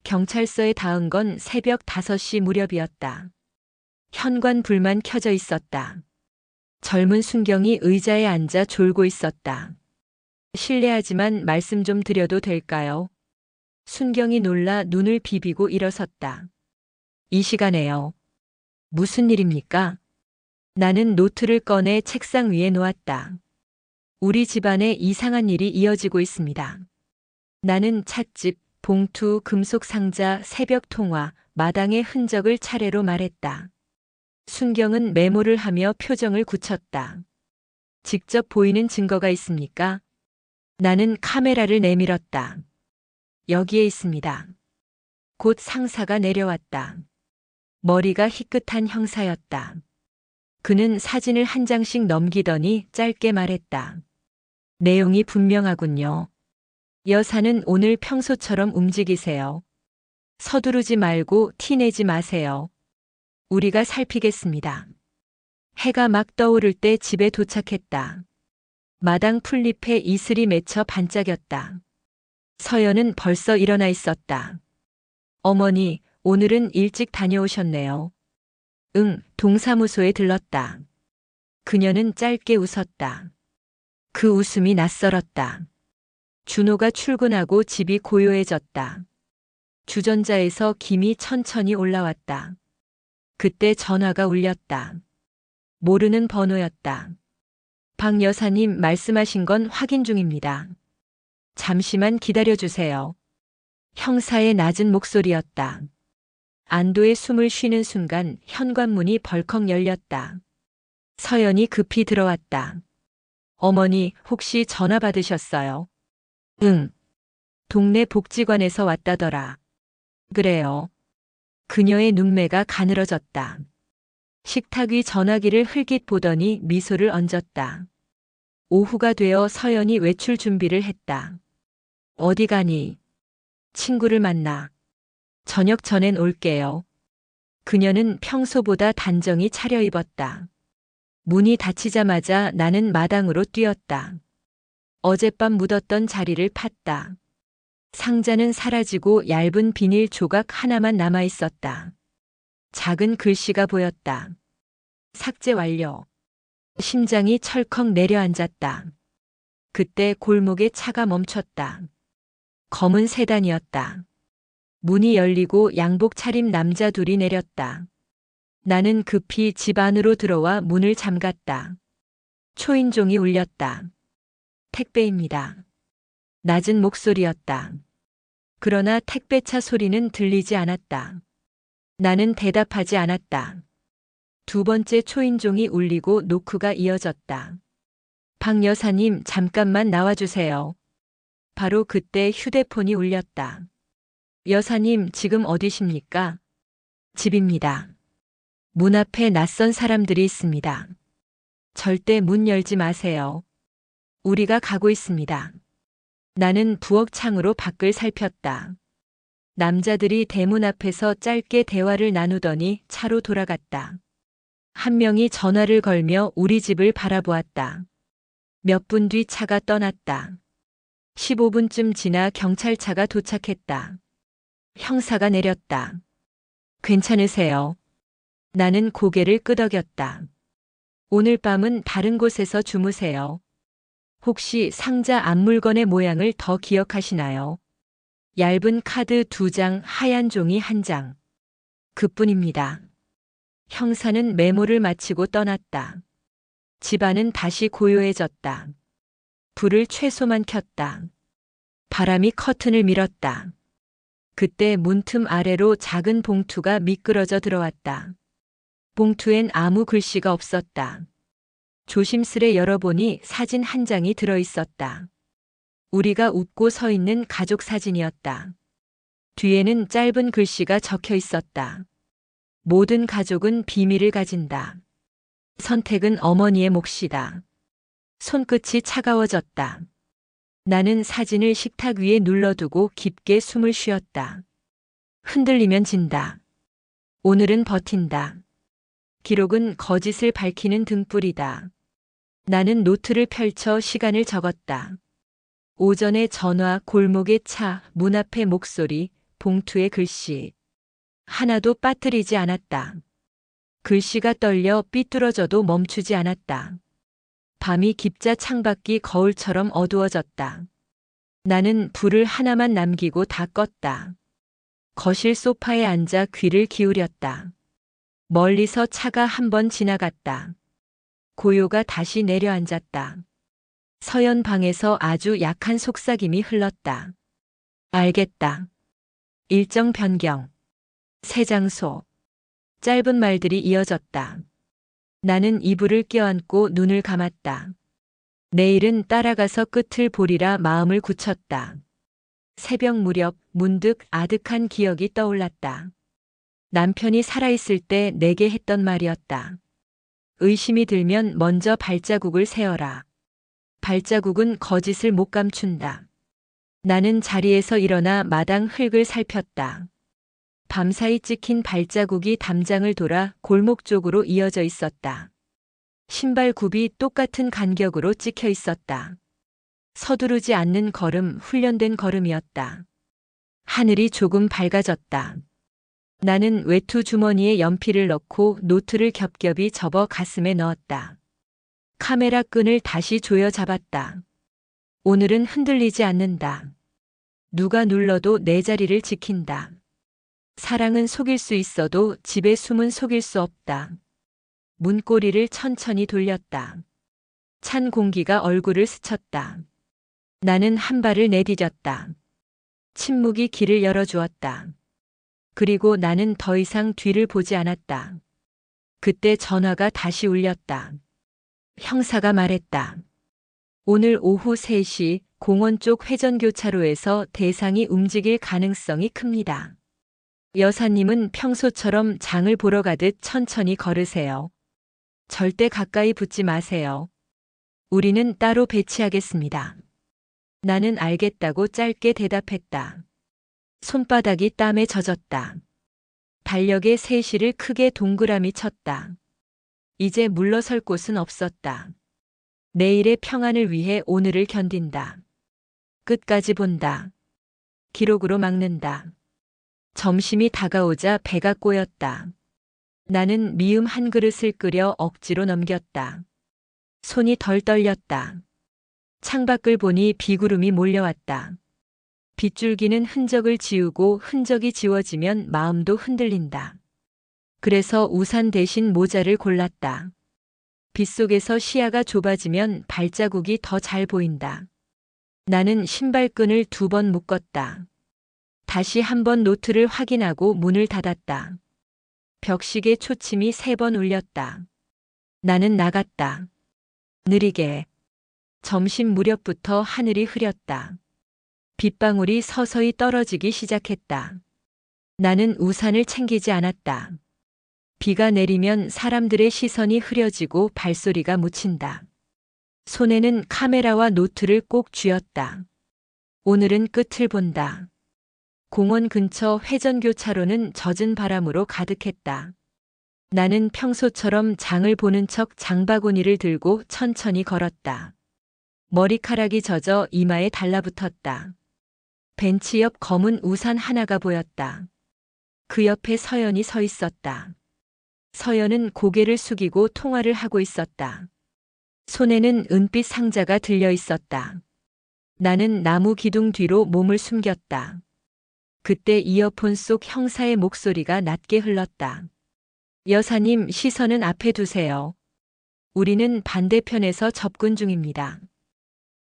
경찰서에 닿은 건 새벽 5시 무렵이었다. 현관 불만 켜져 있었다. 젊은 순경이 의자에 앉아 졸고 있었다. 실례하지만 말씀 좀 드려도 될까요? 순경이 놀라 눈을 비비고 일어섰다. 이 시간에요. 무슨 일입니까? 나는 노트를 꺼내 책상 위에 놓았다. 우리 집안에 이상한 일이 이어지고 있습니다. 나는 찻집, 봉투, 금속 상자, 새벽 통화, 마당의 흔적을 차례로 말했다. 순경은 메모를 하며 표정을 굳혔다. 직접 보이는 증거가 있습니까? 나는 카메라를 내밀었다. 여기에 있습니다. 곧 상사가 내려왔다. 머리가 희끗한 형사였다. 그는 사진을 한 장씩 넘기더니 짧게 말했다. 내용이 분명하군요. 여사는 오늘 평소처럼 움직이세요. 서두르지 말고 티내지 마세요. 우리가 살피겠습니다. 해가 막 떠오를 때 집에 도착했다. 마당 풀잎에 이슬이 맺혀 반짝였다. 서연은 벌써 일어나 있었다. 어머니, 오늘은 일찍 다녀오셨네요. 응, 동사무소에 들렀다. 그녀는 짧게 웃었다. 그 웃음이 낯설었다. 준호가 출근하고 집이 고요해졌다. 주전자에서 김이 천천히 올라왔다. 그때 전화가 울렸다. 모르는 번호였다. 박 여사님 말씀하신 건 확인 중입니다. 잠시만 기다려주세요. 형사의 낮은 목소리였다. 안도의 숨을 쉬는 순간 현관문이 벌컥 열렸다. 서연이 급히 들어왔다. 어머니, 혹시 전화 받으셨어요? 응. 동네 복지관에서 왔다더라. 그래요. 그녀의 눈매가 가늘어졌다. 식탁 위 전화기를 흘깃 보더니 미소를 얹었다. 오후가 되어 서연이 외출 준비를 했다. 어디 가니? 친구를 만나. 저녁 전엔 올게요. 그녀는 평소보다 단정히 차려입었다. 문이 닫히자마자 나는 마당으로 뛰었다. 어젯밤 묻었던 자리를 팠다. 상자는 사라지고 얇은 비닐 조각 하나만 남아 있었다. 작은 글씨가 보였다. 삭제 완료. 심장이 철컥 내려앉았다. 그때 골목에 차가 멈췄다. 검은 세단이었다. 문이 열리고 양복 차림 남자 둘이 내렸다. 나는 급히 집 안으로 들어와 문을 잠갔다. 초인종이 울렸다. 택배입니다. 낮은 목소리였다. 그러나 택배차 소리는 들리지 않았다. 나는 대답하지 않았다. 두 번째 초인종이 울리고 노크가 이어졌다. 박 여사님, 잠깐만 나와주세요. 바로 그때 휴대폰이 울렸다. 여사님, 지금 어디십니까? 집입니다. 문 앞에 낯선 사람들이 있습니다. 절대 문 열지 마세요. 우리가 가고 있습니다. 나는 부엌 창으로 밖을 살폈다. 남자들이 대문 앞에서 짧게 대화를 나누더니 차로 돌아갔다. 한 명이 전화를 걸며 우리 집을 바라보았다. 몇 분 뒤 차가 떠났다. 15분쯤 지나 경찰차가 도착했다. 형사가 내렸다. 괜찮으세요? 나는 고개를 끄덕였다. 오늘 밤은 다른 곳에서 주무세요. 혹시 상자 앞물건의 모양을 더 기억하시나요? 얇은 카드 2장, 하얀 종이 1장. 그뿐입니다. 형사는 메모를 마치고 떠났다. 집안은 다시 고요해졌다. 불을 최소만 켰다. 바람이 커튼을 밀었다. 그때 문틈 아래로 작은 봉투가 미끄러져 들어왔다. 봉투엔 아무 글씨가 없었다. 조심스레 열어보니 사진 한 장이 들어있었다. 우리가 웃고 서 있는 가족 사진이었다. 뒤에는 짧은 글씨가 적혀 있었다. 모든 가족은 비밀을 가진다. 선택은 어머니의 몫이다. 손끝이 차가워졌다. 나는 사진을 식탁 위에 눌러두고 깊게 숨을 쉬었다. 흔들리면 진다. 오늘은 버틴다. 기록은 거짓을 밝히는 등불이다. 나는 노트를 펼쳐 시간을 적었다. 오전의 전화, 골목의 차, 문 앞의 목소리, 봉투의 글씨. 하나도 빠뜨리지 않았다. 글씨가 떨려 삐뚤어져도 멈추지 않았다. 밤이 깊자 창밖이 거울처럼 어두워졌다. 나는 불을 하나만 남기고 다 껐다. 거실 소파에 앉아 귀를 기울였다. 멀리서 차가 한 번 지나갔다. 고요가 다시 내려앉았다. 서연 방에서 아주 약한 속삭임이 흘렀다. 알겠다. 일정 변경. 새 장소. 짧은 말들이 이어졌다. 나는 이불을 껴안고 눈을 감았다. 내일은 따라가서 끝을 보리라 마음을 굳혔다. 새벽 무렵 문득 아득한 기억이 떠올랐다. 남편이 살아있을 때 내게 했던 말이었다. 의심이 들면 먼저 발자국을 세어라. 발자국은 거짓을 못 감춘다. 나는 자리에서 일어나 마당 흙을 살폈다. 밤사이 찍힌 발자국이 담장을 돌아 골목 쪽으로 이어져 있었다. 신발 굽이 똑같은 간격으로 찍혀 있었다. 서두르지 않는 걸음, 훈련된 걸음이었다. 하늘이 조금 밝아졌다. 나는 외투 주머니에 연필을 넣고 노트를 겹겹이 접어 가슴에 넣었다. 카메라 끈을 다시 조여 잡았다. 오늘은 흔들리지 않는다. 누가 눌러도 내 자리를 지킨다. 사랑은 속일 수 있어도 집의 숨은 속일 수 없다. 문고리를 천천히 돌렸다. 찬 공기가 얼굴을 스쳤다. 나는 한 발을 내디뎠다. 침묵이 길을 열어주었다. 그리고 나는 더 이상 뒤를 보지 않았다. 그때 전화가 다시 울렸다. 형사가 말했다. 오늘 오후 3시 공원 쪽 회전교차로에서 대상이 움직일 가능성이 큽니다. 여사님은 평소처럼 장을 보러 가듯 천천히 걸으세요. 절대 가까이 붙지 마세요. 우리는 따로 배치하겠습니다. 나는 알겠다고 짧게 대답했다. 손바닥이 땀에 젖었다. 달력에 3시를 크게 동그라미 쳤다. 이제 물러설 곳은 없었다. 내일의 평안을 위해 오늘을 견딘다. 끝까지 본다. 기록으로 막는다. 점심이 다가오자 배가 꼬였다. 나는 미음 한 그릇을 끓여 억지로 넘겼다. 손이 덜 떨렸다. 창밖을 보니 비구름이 몰려왔다. 빗줄기는 흔적을 지우고 흔적이 지워지면 마음도 흔들린다. 그래서 우산 대신 모자를 골랐다. 빗속에서 시야가 좁아지면 발자국이 더 잘 보인다. 나는 신발끈을 2번 묶었다. 다시 한 번 노트를 확인하고 문을 닫았다. 벽시계 초침이 3번 울렸다. 나는 나갔다. 느리게. 점심 무렵부터 하늘이 흐렸다. 빗방울이 서서히 떨어지기 시작했다. 나는 우산을 챙기지 않았다. 비가 내리면 사람들의 시선이 흐려지고 발소리가 묻힌다. 손에는 카메라와 노트를 꼭 쥐었다. 오늘은 끝을 본다. 공원 근처 회전교차로는 젖은 바람으로 가득했다. 나는 평소처럼 장을 보는 척 장바구니를 들고 천천히 걸었다. 머리카락이 젖어 이마에 달라붙었다. 벤치 옆 검은 우산 하나가 보였다. 그 옆에 서연이 서 있었다. 서연은 고개를 숙이고 통화를 하고 있었다. 손에는 은빛 상자가 들려 있었다. 나는 나무 기둥 뒤로 몸을 숨겼다. 그때 이어폰 속 형사의 목소리가 낮게 흘렀다. 여사님, 시선은 앞에 두세요. 우리는 반대편에서 접근 중입니다.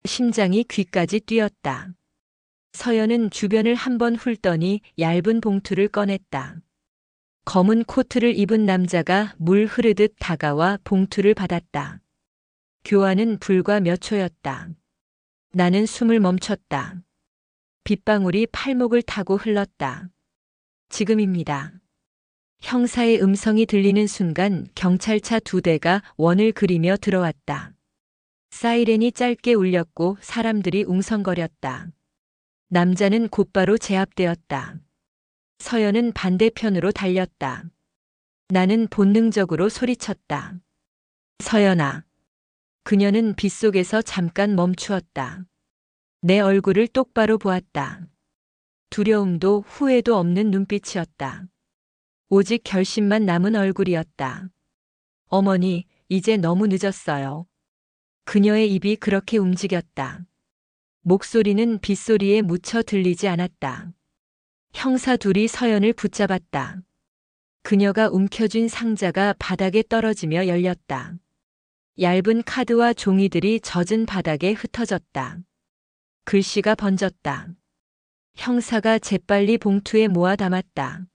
심장이 귀까지 뛰었다. 서연은 주변을 한번 훑더니 얇은 봉투를 꺼냈다. 검은 코트를 입은 남자가 물 흐르듯 다가와 봉투를 받았다. 교환은 불과 몇 초였다. 나는 숨을 멈췄다. 빗방울이 팔목을 타고 흘렀다. 지금입니다. 형사의 음성이 들리는 순간 경찰차 2대가 원을 그리며 들어왔다. 사이렌이 짧게 울렸고 사람들이 웅성거렸다. 남자는 곧바로 제압되었다. 서연은 반대편으로 달렸다. 나는 본능적으로 소리쳤다. 서연아. 그녀는 빗속에서 잠깐 멈추었다. 내 얼굴을 똑바로 보았다. 두려움도 후회도 없는 눈빛이었다. 오직 결심만 남은 얼굴이었다. 어머니, 이제 너무 늦었어요. 그녀의 입이 그렇게 움직였다. 목소리는 빗소리에 묻혀 들리지 않았다. 형사 둘이 서연을 붙잡았다. 그녀가 움켜쥔 상자가 바닥에 떨어지며 열렸다. 얇은 카드와 종이들이 젖은 바닥에 흩어졌다. 글씨가 번졌다. 형사가 재빨리 봉투에 모아 담았다.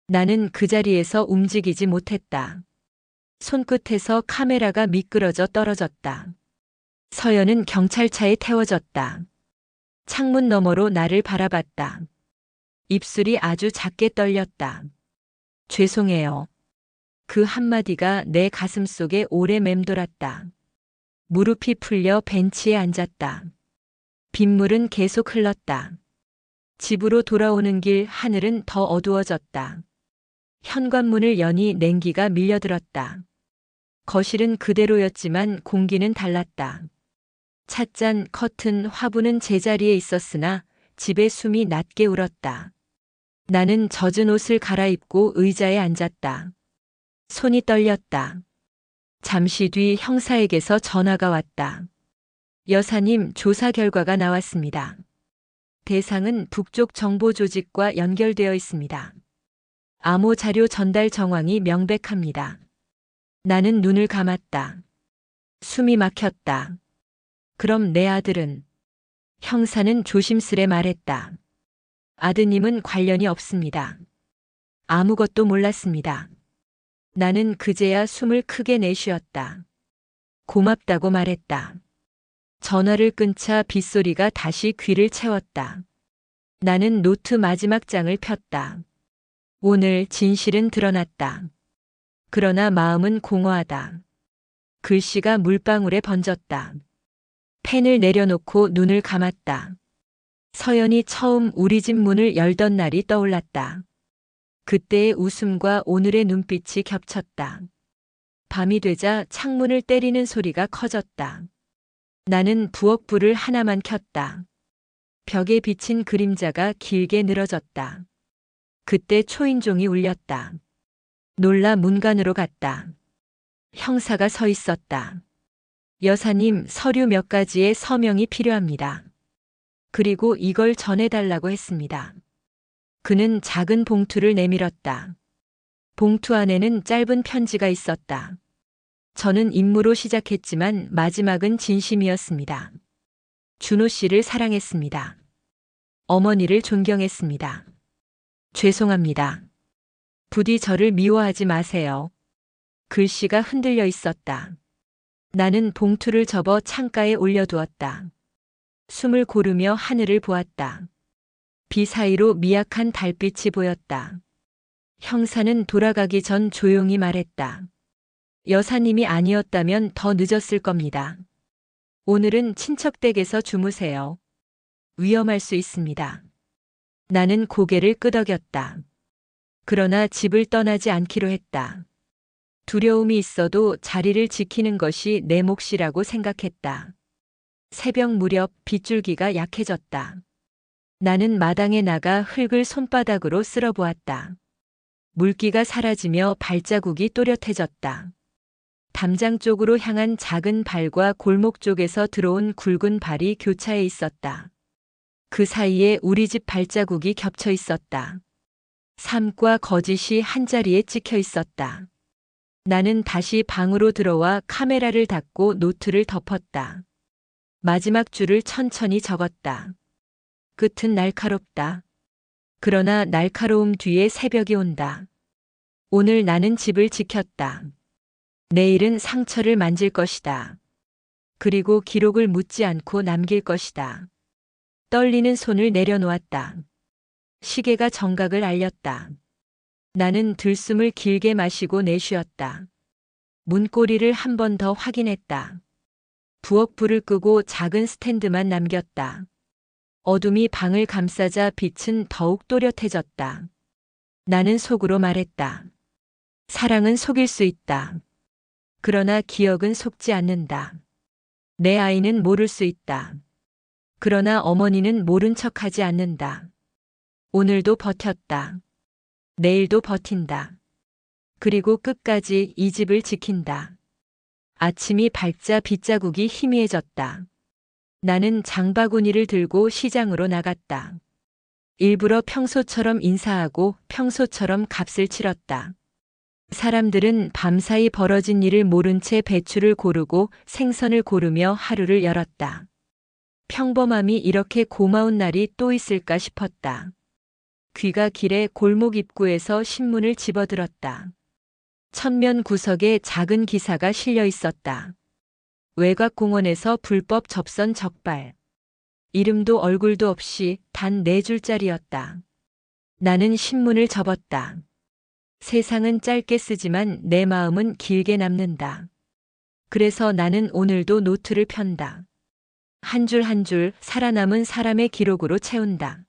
나는 그 자리에서 움직이지 못했다. 손끝에서 카메라가 미끄러져 떨어졌다. 서연은 경찰차에 태워졌다. 창문 너머로 나를 바라봤다. 입술이 아주 작게 떨렸다. 죄송해요. 그 한마디가 내 가슴 속에 오래 맴돌았다. 무릎이 풀려 벤치에 앉았다. 빗물은 계속 흘렀다. 집으로 돌아오는 길 하늘은 더 어두워졌다. 현관문을 여니 냉기가 밀려들었다. 거실은 그대로였지만 공기는 달랐다. 찻잔, 커튼, 화분은 제자리에 있었으나 집의 숨이 낮게 울었다. 나는 젖은 옷을 갈아입고 의자에 앉았다. 손이 떨렸다. 잠시 뒤 형사에게서 전화가 왔다. 여사님, 조사 결과가 나왔습니다. 대상은 북쪽 정보조직과 연결되어 있습니다. 암호 자료 전달 정황이 명백합니다. 나는 눈을 감았다. 숨이 막혔다. 그럼 내 아들은? 형사는 조심스레 말했다. 아드님은 관련이 없습니다. 아무것도 몰랐습니다. 나는 그제야 숨을 크게 내쉬었다. 고맙다고 말했다. 전화를 끊자 빗소리가 다시 귀를 채웠다. 나는 노트 마지막 장을 폈다. 오늘 진실은 드러났다. 그러나 마음은 공허하다. 글씨가 물방울에 번졌다. 펜을 내려놓고 눈을 감았다. 서연이 처음 우리 집 문을 열던 날이 떠올랐다. 그때의 웃음과 오늘의 눈빛이 겹쳤다. 밤이 되자 창문을 때리는 소리가 커졌다. 나는 부엌불을 하나만 켰다. 벽에 비친 그림자가 길게 늘어졌다. 그때 초인종이 울렸다. 놀라 문간으로 갔다. 형사가 서 있었다. 여사님, 서류 몇 가지의 서명이 필요합니다. 그리고 이걸 전해달라고 했습니다. 그는 작은 봉투를 내밀었다. 봉투 안에는 짧은 편지가 있었다. 저는 임무로 시작했지만 마지막은 진심이었습니다. 준호 씨를 사랑했습니다. 어머니를 존경했습니다. 죄송합니다. 부디 저를 미워하지 마세요. 글씨가 흔들려 있었다. 나는 봉투를 접어 창가에 올려두었다. 숨을 고르며 하늘을 보았다. 비 사이로 미약한 달빛이 보였다. 형사는 돌아가기 전 조용히 말했다. 여사님이 아니었다면 더 늦었을 겁니다. 오늘은 친척 댁에서 주무세요. 위험할 수 있습니다. 나는 고개를 끄덕였다. 그러나 집을 떠나지 않기로 했다. 두려움이 있어도 자리를 지키는 것이 내 몫이라고 생각했다. 새벽 무렵 빗줄기가 약해졌다. 나는 마당에 나가 흙을 손바닥으로 쓸어보았다. 물기가 사라지며 발자국이 또렷해졌다. 담장 쪽으로 향한 작은 발과 골목 쪽에서 들어온 굵은 발이 교차해 있었다. 그 사이에 우리 집 발자국이 겹쳐 있었다. 삶과 거짓이 한자리에 찍혀 있었다. 나는 다시 방으로 들어와 카메라를 닫고 노트를 덮었다. 마지막 줄을 천천히 적었다. 끝은 날카롭다. 그러나 날카로움 뒤에 새벽이 온다. 오늘 나는 집을 지켰다. 내일은 상처를 만질 것이다. 그리고 기록을 묻지 않고 남길 것이다. 떨리는 손을 내려놓았다. 시계가 정각을 알렸다. 나는 들숨을 길게 마시고 내쉬었다. 문고리를 한 번 더 확인했다. 부엌불을 끄고 작은 스탠드만 남겼다. 어둠이 방을 감싸자 빛은 더욱 또렷해졌다. 나는 속으로 말했다. 사랑은 속일 수 있다. 그러나 기억은 속지 않는다. 내 아이는 모를 수 있다. 그러나 어머니는 모른 척하지 않는다. 오늘도 버텼다. 내일도 버틴다. 그리고 끝까지 이 집을 지킨다. 아침이 밝자 빗자국이 희미해졌다. 나는 장바구니를 들고 시장으로 나갔다. 일부러 평소처럼 인사하고 평소처럼 값을 치렀다. 사람들은 밤사이 벌어진 일을 모른 채 배추를 고르고 생선을 고르며 하루를 열었다. 평범함이 이렇게 고마운 날이 또 있을까 싶었다. 귀가 길에 골목 입구에서 신문을 집어들었다. 천면 구석에 작은 기사가 실려 있었다. 외곽공원에서 불법 접선 적발. 이름도 얼굴도 없이 단 4줄짜리였다. 나는 신문을 접었다. 세상은 짧게 쓰지만 내 마음은 길게 남는다. 그래서 나는 오늘도 노트를 편다. 한 줄 한 줄 살아남은 사람의 기록으로 채운다.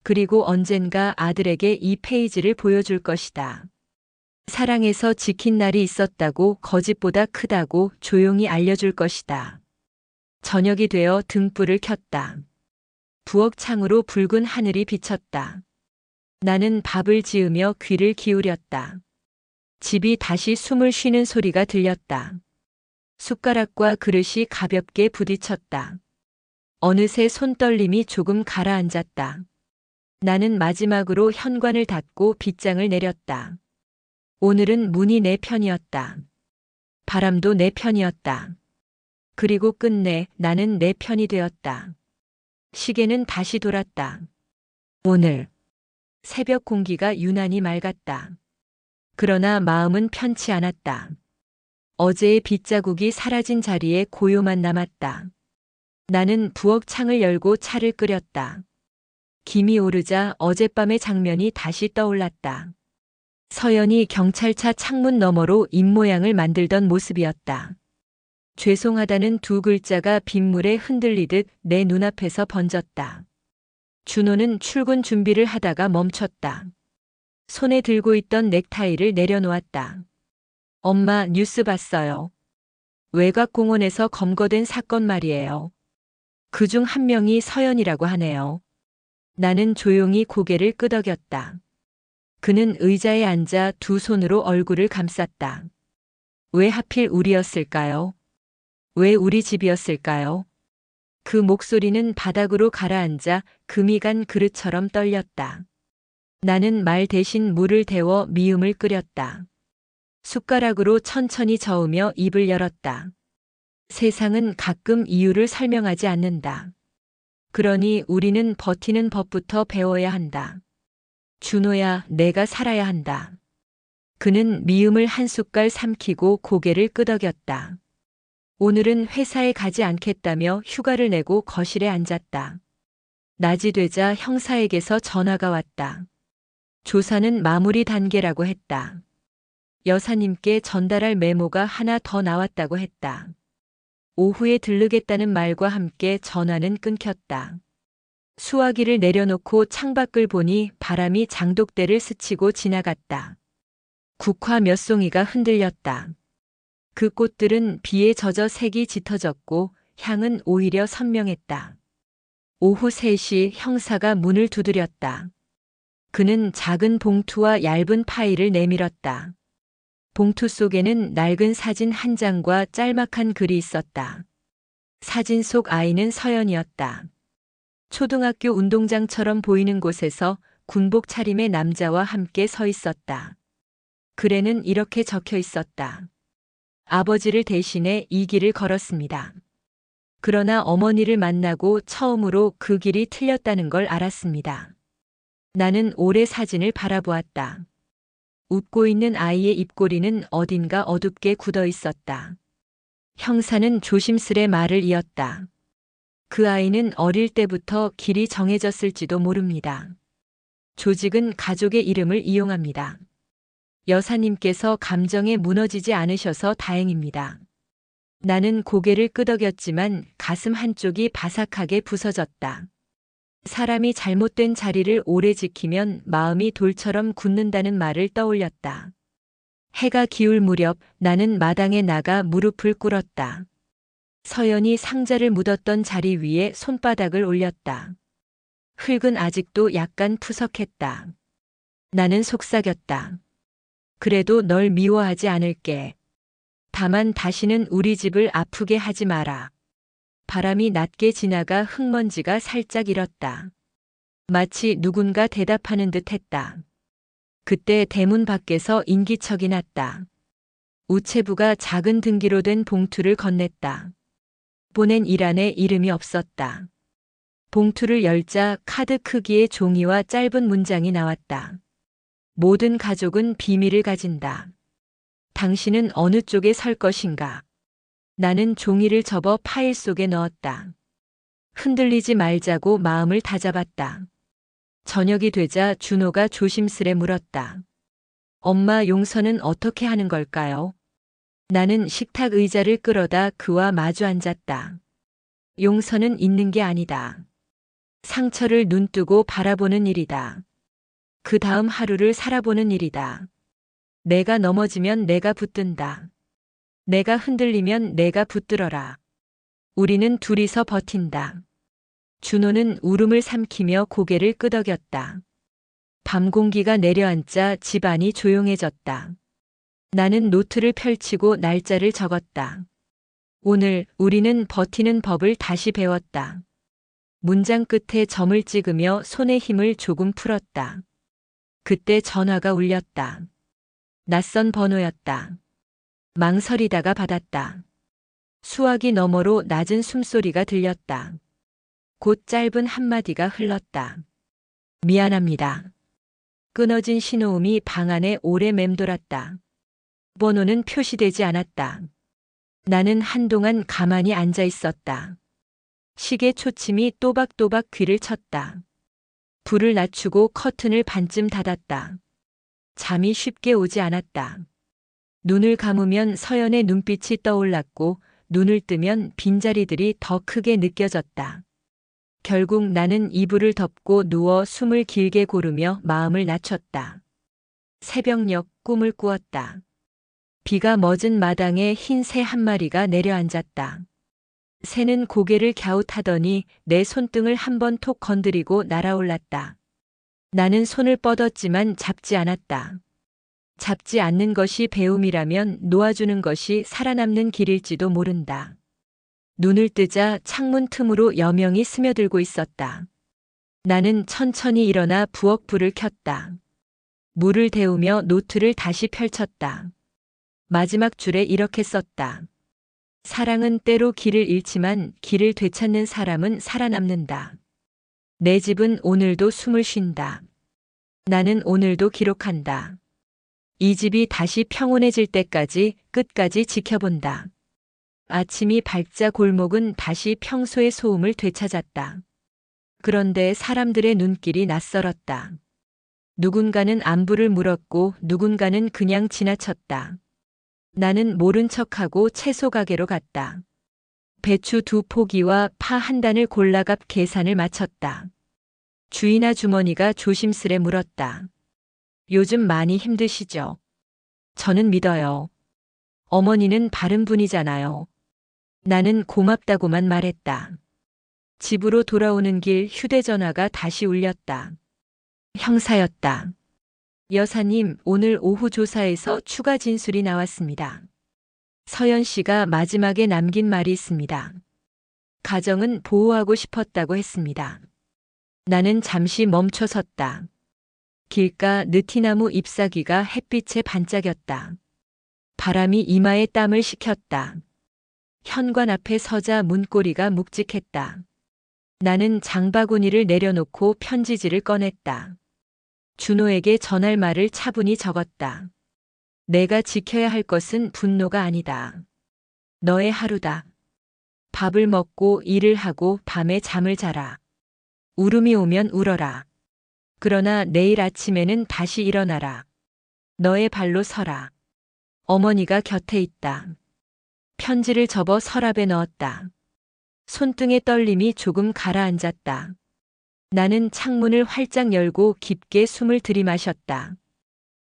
그리고 언젠가 아들에게 이 페이지를 보여줄 것이다. 사랑해서 지킨 날이 있었다고, 거짓보다 크다고 조용히 알려줄 것이다. 저녁이 되어 등불을 켰다. 부엌창으로 붉은 하늘이 비쳤다. 나는 밥을 지으며 귀를 기울였다. 집이 다시 숨을 쉬는 소리가 들렸다. 숟가락과 그릇이 가볍게 부딪혔다. 어느새 손떨림이 조금 가라앉았다. 나는 마지막으로 현관을 닫고 빗장을 내렸다. 오늘은 문이 내 편이었다. 바람도 내 편이었다. 그리고 끝내 나는 내 편이 되었다. 시계는 다시 돌았다. 오늘 새벽 공기가 유난히 맑았다. 그러나 마음은 편치 않았다. 어제의 빗자국이 사라진 자리에 고요만 남았다. 나는 부엌 창을 열고 차를 끓였다. 김이 오르자 어젯밤의 장면이 다시 떠올랐다. 서연이 경찰차 창문 너머로 입모양을 만들던 모습이었다. 죄송하다는 2글자가 빗물에 흔들리듯 내 눈앞에서 번졌다. 준호는 출근 준비를 하다가 멈췄다. 손에 들고 있던 넥타이를 내려놓았다. 엄마, 뉴스 봤어요. 외곽공원에서 검거된 사건 말이에요. 그중 한 명이 서연이라고 하네요. 나는 조용히 고개를 끄덕였다. 그는 의자에 앉아 2 손으로 얼굴을 감쌌다. 왜 하필 우리였을까요? 왜 우리 집이었을까요? 그 목소리는 바닥으로 가라앉아 금이 간 그릇처럼 떨렸다. 나는 말 대신 물을 데워 미음을 끓였다. 숟가락으로 천천히 저으며 입을 열었다. 세상은 가끔 이유를 설명하지 않는다. 그러니 우리는 버티는 법부터 배워야 한다. 준호야, 내가 살아야 한다. 그는 미음을 한 숟갈 삼키고 고개를 끄덕였다. 오늘은 회사에 가지 않겠다며 휴가를 내고 거실에 앉았다. 낮이 되자 형사에게서 전화가 왔다. 조사는 마무리 단계라고 했다. 여사님께 전달할 메모가 하나 더 나왔다고 했다. 오후에 들르겠다는 말과 함께 전화는 끊겼다. 수화기를 내려놓고 창밖을 보니 바람이 장독대를 스치고 지나갔다. 국화 몇 송이가 흔들렸다. 그 꽃들은 비에 젖어 색이 짙어졌고 향은 오히려 선명했다. 오후 3시 형사가 문을 두드렸다. 그는 작은 봉투와 얇은 파일을 내밀었다. 봉투 속에는 낡은 사진 한 장과 짤막한 글이 있었다. 사진 속 아이는 서연이었다. 초등학교 운동장처럼 보이는 곳에서 군복 차림의 남자와 함께 서 있었다. 글에는 이렇게 적혀 있었다. 아버지를 대신해 이 길을 걸었습니다. 그러나 어머니를 만나고 처음으로 그 길이 틀렸다는 걸 알았습니다. 나는 오래 사진을 바라보았다. 웃고 있는 아이의 입꼬리는 어딘가 어둡게 굳어 있었다. 형사는 조심스레 말을 이었다. 그 아이는 어릴 때부터 길이 정해졌을지도 모릅니다. 조직은 가족의 이름을 이용합니다. 여사님께서 감정에 무너지지 않으셔서 다행입니다. 나는 고개를 끄덕였지만 가슴 한쪽이 바삭하게 부서졌다. 사람이 잘못된 자리를 오래 지키면 마음이 돌처럼 굳는다는 말을 떠올렸다. 해가 기울 무렵 나는 마당에 나가 무릎을 꿇었다. 서연이 상자를 묻었던 자리 위에 손바닥을 올렸다. 흙은 아직도 약간 푸석했다. 나는 속삭였다. 그래도 널 미워하지 않을게. 다만 다시는 우리 집을 아프게 하지 마라. 바람이 낮게 지나가 흙먼지가 살짝 일었다. 마치 누군가 대답하는 듯 했다. 그때 대문 밖에서 인기척이 났다. 우체부가 작은 등기로 된 봉투를 건넸다. 보낸 일 안에 이름이 없었다. 봉투를 열자 카드 크기의 종이와 짧은 문장이 나왔다. 모든 가족은 비밀을 가진다. 당신은 어느 쪽에 설 것인가? 나는 종이를 접어 파일 속에 넣었다. 흔들리지 말자고 마음을 다잡았다. 저녁이 되자 준호가 조심스레 물었다. 엄마, 용서는 어떻게 하는 걸까요? 나는 식탁 의자를 끌어다 그와 마주 앉았다. 용서는 있는 게 아니다. 상처를 눈뜨고 바라보는 일이다. 그 다음 하루를 살아보는 일이다. 내가 넘어지면 내가 붙든다. 내가 흔들리면 내가 붙들어라. 우리는 둘이서 버틴다. 준호는 울음을 삼키며 고개를 끄덕였다. 밤 공기가 내려앉자 집안이 조용해졌다. 나는 노트를 펼치고 날짜를 적었다. 오늘 우리는 버티는 법을 다시 배웠다. 문장 끝에 점을 찍으며 손의 힘을 조금 풀었다. 그때 전화가 울렸다. 낯선 번호였다. 망설이다가 받았다. 수화기 너머로 낮은 숨소리가 들렸다. 곧 짧은 한마디가 흘렀다. 미안합니다. 끊어진 신호음이 방 안에 오래 맴돌았다. 번호는 표시되지 않았다. 나는 한동안 가만히 앉아 있었다. 시계 초침이 또박또박 귀를 쳤다. 불을 낮추고 커튼을 반쯤 닫았다. 잠이 쉽게 오지 않았다. 눈을 감으면 서연의 눈빛이 떠올랐고 눈을 뜨면 빈자리들이 더 크게 느껴졌다. 결국 나는 이불을 덮고 누워 숨을 길게 고르며 마음을 낮췄다. 새벽녘 꿈을 꾸었다. 비가 멎은 마당에 흰 새 한 마리가 내려앉았다. 새는 고개를 갸웃하더니 내 손등을 한번 톡 건드리고 날아올랐다. 나는 손을 뻗었지만 잡지 않았다. 잡지 않는 것이 배움이라면 놓아주는 것이 살아남는 길일지도 모른다. 눈을 뜨자 창문 틈으로 여명이 스며들고 있었다. 나는 천천히 일어나 부엌 불을 켰다. 물을 데우며 노트를 다시 펼쳤다. 마지막 줄에 이렇게 썼다. 사랑은 때로 길을 잃지만 길을 되찾는 사람은 살아남는다. 내 집은 오늘도 숨을 쉰다. 나는 오늘도 기록한다. 이 집이 다시 평온해질 때까지 끝까지 지켜본다. 아침이 밝자 골목은 다시 평소의 소음을 되찾았다. 그런데 사람들의 눈길이 낯설었다. 누군가는 안부를 물었고 누군가는 그냥 지나쳤다. 나는 모른 척하고 채소 가게로 갔다. 배추 2포기와 파 1단을 골라갑 계산을 마쳤다. 주인 아주머니가 조심스레 물었다. 요즘 많이 힘드시죠? 저는 믿어요. 어머니는 바른 분이잖아요. 나는 고맙다고만 말했다. 집으로 돌아오는 길 휴대전화가 다시 울렸다. 형사였다. 여사님, 오늘 오후 조사에서 추가 진술이 나왔습니다. 서연 씨가 마지막에 남긴 말이 있습니다. 가정은 보호하고 싶었다고 했습니다. 나는 잠시 멈춰 섰다. 길가 느티나무 잎사귀가 햇빛에 반짝였다. 바람이 이마에 땀을 식혔다. 현관 앞에 서자 문고리가 묵직했다. 나는 장바구니를 내려놓고 편지지를 꺼냈다. 준호에게 전할 말을 차분히 적었다. 내가 지켜야 할 것은 분노가 아니다. 너의 하루다. 밥을 먹고 일을 하고 밤에 잠을 자라. 울음이 오면 울어라. 그러나 내일 아침에는 다시 일어나라. 너의 발로 서라. 어머니가 곁에 있다. 편지를 접어 서랍에 넣었다. 손등의 떨림이 조금 가라앉았다. 나는 창문을 활짝 열고 깊게 숨을 들이마셨다.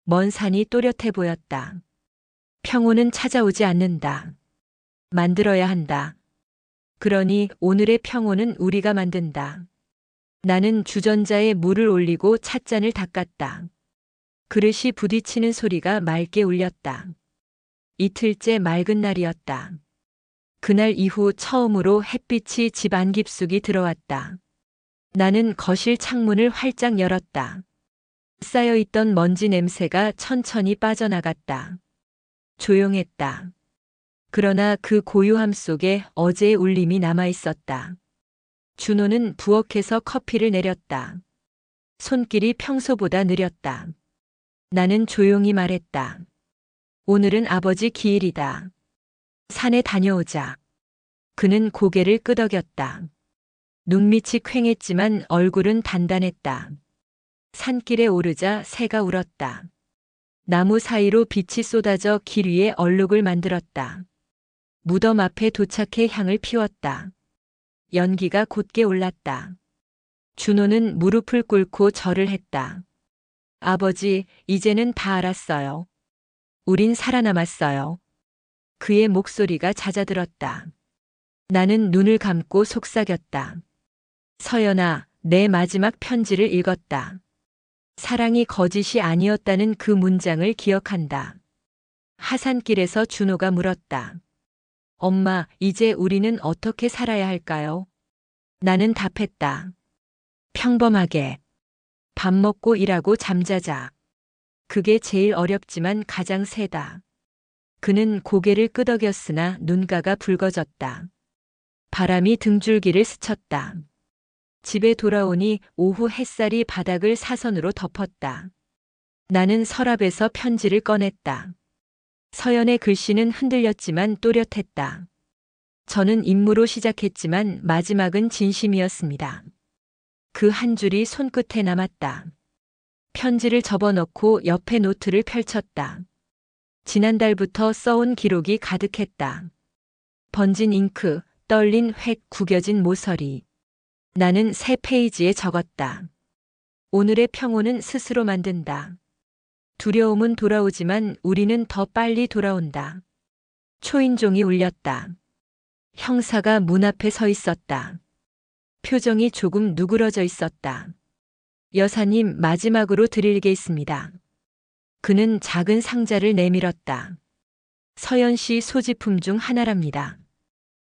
먼 산이 또렷해 보였다. 평온은 찾아오지 않는다. 만들어야 한다. 그러니 오늘의 평온은 우리가 만든다. 나는 주전자에 물을 올리고 찻잔을 닦았다. 그릇이 부딪히는 소리가 맑게 울렸다. 이틀째 맑은 날이었다. 그날 이후 처음으로 햇빛이 집 안 깊숙이 들어왔다. 나는 거실 창문을 활짝 열었다. 쌓여있던 먼지 냄새가 천천히 빠져나갔다. 조용했다. 그러나 그 고요함 속에 어제의 울림이 남아있었다. 준호는 부엌에서 커피를 내렸다. 손길이 평소보다 느렸다. 나는 조용히 말했다. 오늘은 아버지 기일이다. 산에 다녀오자. 그는 고개를 끄덕였다. 눈밑이 퀭했지만 얼굴은 단단했다. 산길에 오르자 새가 울었다. 나무 사이로 빛이 쏟아져 길 위에 얼룩을 만들었다. 무덤 앞에 도착해 향을 피웠다. 연기가 곧게 올랐다. 준호는 무릎을 꿇고 절을 했다. 아버지, 이제는 다 알았어요. 우린 살아남았어요. 그의 목소리가 잦아들었다. 나는 눈을 감고 속삭였다. 서연아, 내 마지막 편지를 읽었다. 사랑이 거짓이 아니었다는 그 문장을 기억한다. 하산길에서 준호가 물었다. 엄마, 이제 우리는 어떻게 살아야 할까요? 나는 답했다. 평범하게. 밥 먹고 일하고 잠자자. 그게 제일 어렵지만 가장 세다. 그는 고개를 끄덕였으나 눈가가 붉어졌다. 바람이 등줄기를 스쳤다. 집에 돌아오니 오후 햇살이 바닥을 사선으로 덮었다. 나는 서랍에서 편지를 꺼냈다. 서연의 글씨는 흔들렸지만 또렷했다. 저는 임무로 시작했지만 마지막은 진심이었습니다. 그 한 줄이 손끝에 남았다. 편지를 접어넣고 옆에 노트를 펼쳤다. 지난달부터 써온 기록이 가득했다. 번진 잉크, 떨린 획, 구겨진 모서리. 나는 새 페이지에 적었다. 오늘의 평온은 스스로 만든다. 두려움은 돌아오지만 우리는 더 빨리 돌아온다. 초인종이 울렸다. 형사가 문 앞에 서 있었다. 표정이 조금 누그러져 있었다. 여사님, 마지막으로 드릴 게 있습니다. 그는 작은 상자를 내밀었다. 서연 씨 소지품 중 하나랍니다.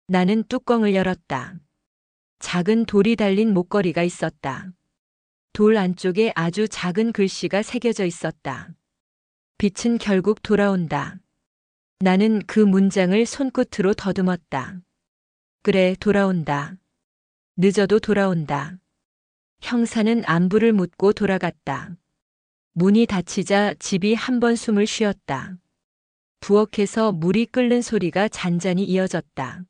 나는 뚜껑을 열었다. 작은 돌이 달린 목걸이가 있었다. 돌 안쪽에 아주 작은 글씨가 새겨져 있었다. 빛은 결국 돌아온다. 나는 그 문장을 손끝으로 더듬었다. 그래, 돌아온다. 늦어도 돌아온다. 형사는 안부를 묻고 돌아갔다. 문이 닫히자 집이 한 번 숨을 쉬었다. 부엌에서 물이 끓는 소리가 잔잔히 이어졌다.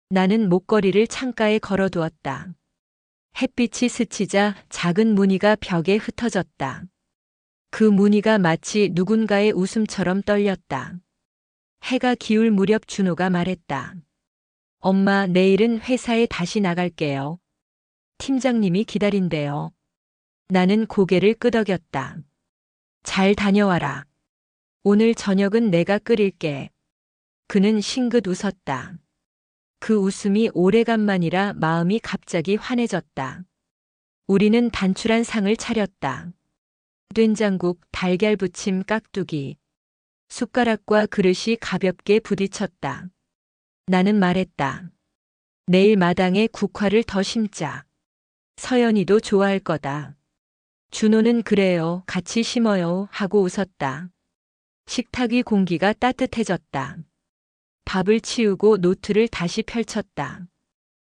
나는 목걸이를 창가에 걸어두었다. 햇빛이 스치자 작은 무늬가 벽에 흩어졌다. 그 무늬가 마치 누군가의 웃음처럼 떨렸다. 해가 기울 무렵 준호가 말했다. 엄마, 내일은 회사에 다시 나갈게요. 팀장님이 기다린대요. 나는 고개를 끄덕였다. 잘 다녀와라. 오늘 저녁은 내가 끓일게. 그는 싱긋 웃었다. 그 웃음이 오래간만이라 마음이 갑자기 환해졌다. 우리는 단출한 상을 차렸다. 된장국, 달걀 부침, 깍두기. 숟가락과 그릇이 가볍게 부딪혔다. 나는 말했다. 내일 마당에 국화를 더 심자. 서연이도 좋아할 거다. 준호는 그래요, 같이 심어요 하고 웃었다. 식탁 위 공기가 따뜻해졌다. 밥을 치우고 노트를 다시 펼쳤다.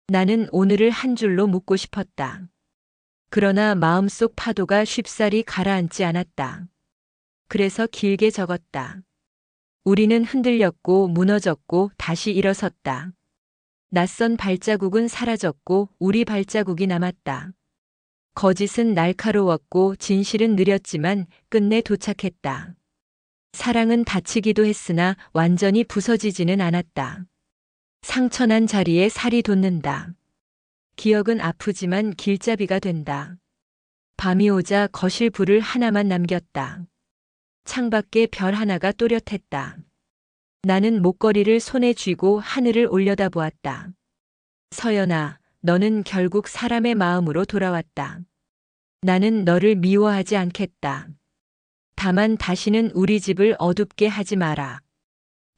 나는 오늘을 한 줄로 묻고 싶었다. 그러나 마음속 파도가 쉽사리 가라앉지 않았다. 그래서 길게 적었다. 우리는 흔들렸고 무너졌고 다시 일어섰다. 낯선 발자국은 사라졌고 우리 발자국이 남았다. 거짓은 날카로웠고 진실은 느렸지만 끝내 도착했다. 사랑은 다치기도 했으나 완전히 부서지지는 않았다. 상처난 자리에 살이 돋는다. 기억은 아프지만 길잡이가 된다. 밤이 오자 거실 불을 하나만 남겼다. 창밖에 별 하나가 또렷했다. 나는 목걸이를 손에 쥐고 하늘을 올려다보았다. 서연아, 너는 결국 사람의 마음으로 돌아왔다. 나는 너를 미워하지 않겠다. 다만 다시는 우리 집을 어둡게 하지 마라.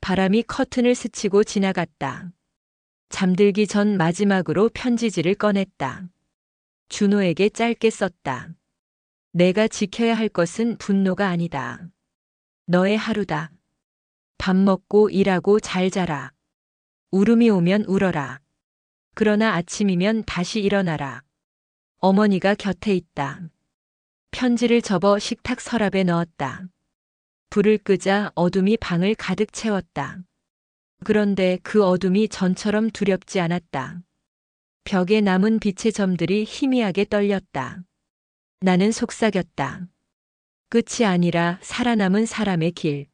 바람이 커튼을 스치고 지나갔다. 잠들기 전 마지막으로 편지지를 꺼냈다. 준호에게 짧게 썼다. 내가 지켜야 할 것은 분노가 아니다. 너의 하루다. 밥 먹고 일하고 잘 자라. 울음이 오면 울어라. 그러나 아침이면 다시 일어나라. 어머니가 곁에 있다. 편지를 접어 식탁 서랍에 넣었다. 불을 끄자 어둠이 방을 가득 채웠다. 그런데 그 어둠이 전처럼 두렵지 않았다. 벽에 남은 빛의 점들이 희미하게 떨렸다. 나는 속삭였다. 끝이 아니라 살아남은 사람의 길.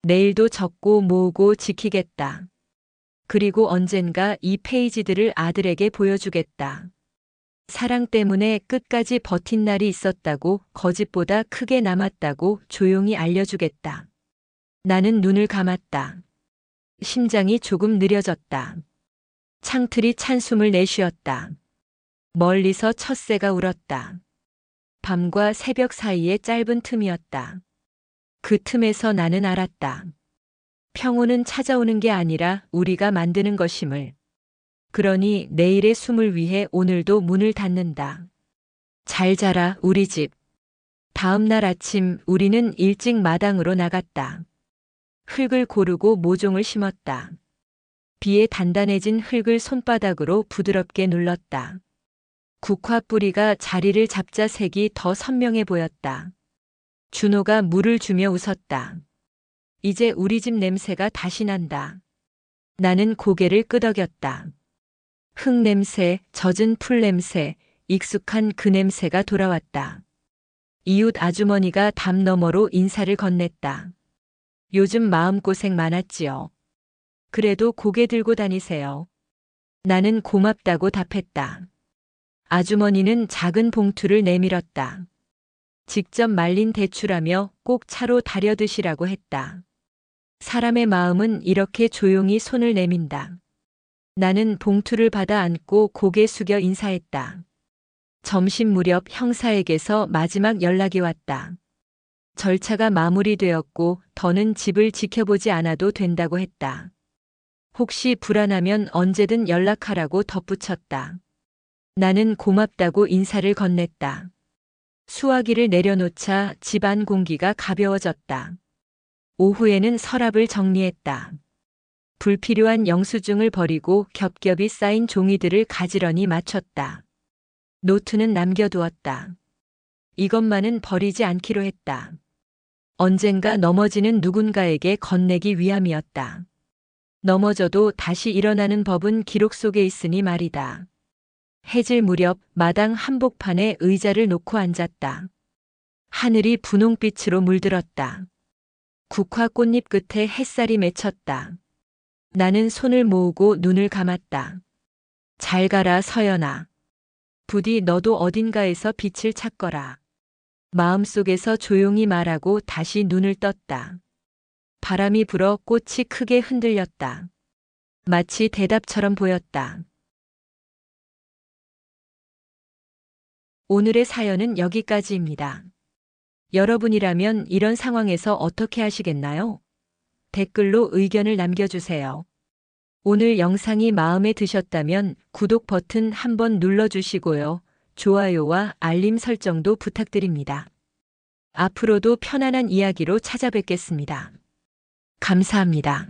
내일도 적고 모으고 지키겠다. 그리고 언젠가 이 페이지들을 아들에게 보여주겠다. 사랑 때문에 끝까지 버틴 날이 있었다고, 거짓보다 크게 남았다고 조용히 알려주겠다. 나는 눈을 감았다. 심장이 조금 느려졌다. 창틀이 찬 숨을 내쉬었다. 멀리서 텃새가 울었다. 밤과 새벽 사이의 짧은 틈이었다. 그 틈에서 나는 알았다. 평온은 찾아오는 게 아니라 우리가 만드는 것임을. 그러니 내일의 숨을 위해 오늘도 문을 닫는다. 잘 자라, 우리 집. 다음 날 아침 우리는 일찍 마당으로 나갔다. 흙을 고르고 모종을 심었다. 비에 단단해진 흙을 손바닥으로 부드럽게 눌렀다. 국화 뿌리가 자리를 잡자 색이 더 선명해 보였다. 준호가 물을 주며 웃었다. 이제 우리 집 냄새가 다시 난다. 나는 고개를 끄덕였다. 흙 냄새, 젖은 풀 냄새, 익숙한 그 냄새가 돌아왔다. 이웃 아주머니가 담 너머로 인사를 건넸다. 요즘 마음고생 많았지요. 그래도 고개 들고 다니세요. 나는 고맙다고 답했다. 아주머니는 작은 봉투를 내밀었다. 직접 말린 대추라며 꼭 차로 달여 드시라고 했다. 사람의 마음은 이렇게 조용히 손을 내민다. 나는 봉투를 받아 안고 고개 숙여 인사했다. 점심 무렵 형사에게서 마지막 연락이 왔다. 절차가 마무리되었고 더는 집을 지켜보지 않아도 된다고 했다. 혹시 불안하면 언제든 연락하라고 덧붙였다. 나는 고맙다고 인사를 건넸다. 수화기를 내려놓자 집안 공기가 가벼워졌다. 오후에는 서랍을 정리했다. 불필요한 영수증을 버리고 겹겹이 쌓인 종이들을 가지런히 맞췄다. 노트는 남겨두었다. 이것만은 버리지 않기로 했다. 언젠가 넘어지는 누군가에게 건네기 위함이었다. 넘어져도 다시 일어나는 법은 기록 속에 있으니 말이다. 해질 무렵 마당 한복판에 의자를 놓고 앉았다. 하늘이 분홍빛으로 물들었다. 국화 꽃잎 끝에 햇살이 맺혔다. 나는 손을 모으고 눈을 감았다. 잘 가라, 서연아. 부디 너도 어딘가에서 빛을 찾거라. 마음속에서 조용히 말하고 다시 눈을 떴다. 바람이 불어 꽃이 크게 흔들렸다. 마치 대답처럼 보였다. 오늘의 사연은 여기까지입니다. 여러분이라면 이런 상황에서 어떻게 하시겠나요? 댓글로 의견을 남겨주세요. 오늘 영상이 마음에 드셨다면 구독 버튼 한번 눌러주시고요. 좋아요와 알림 설정도 부탁드립니다. 앞으로도 편안한 이야기로 찾아뵙겠습니다. 감사합니다.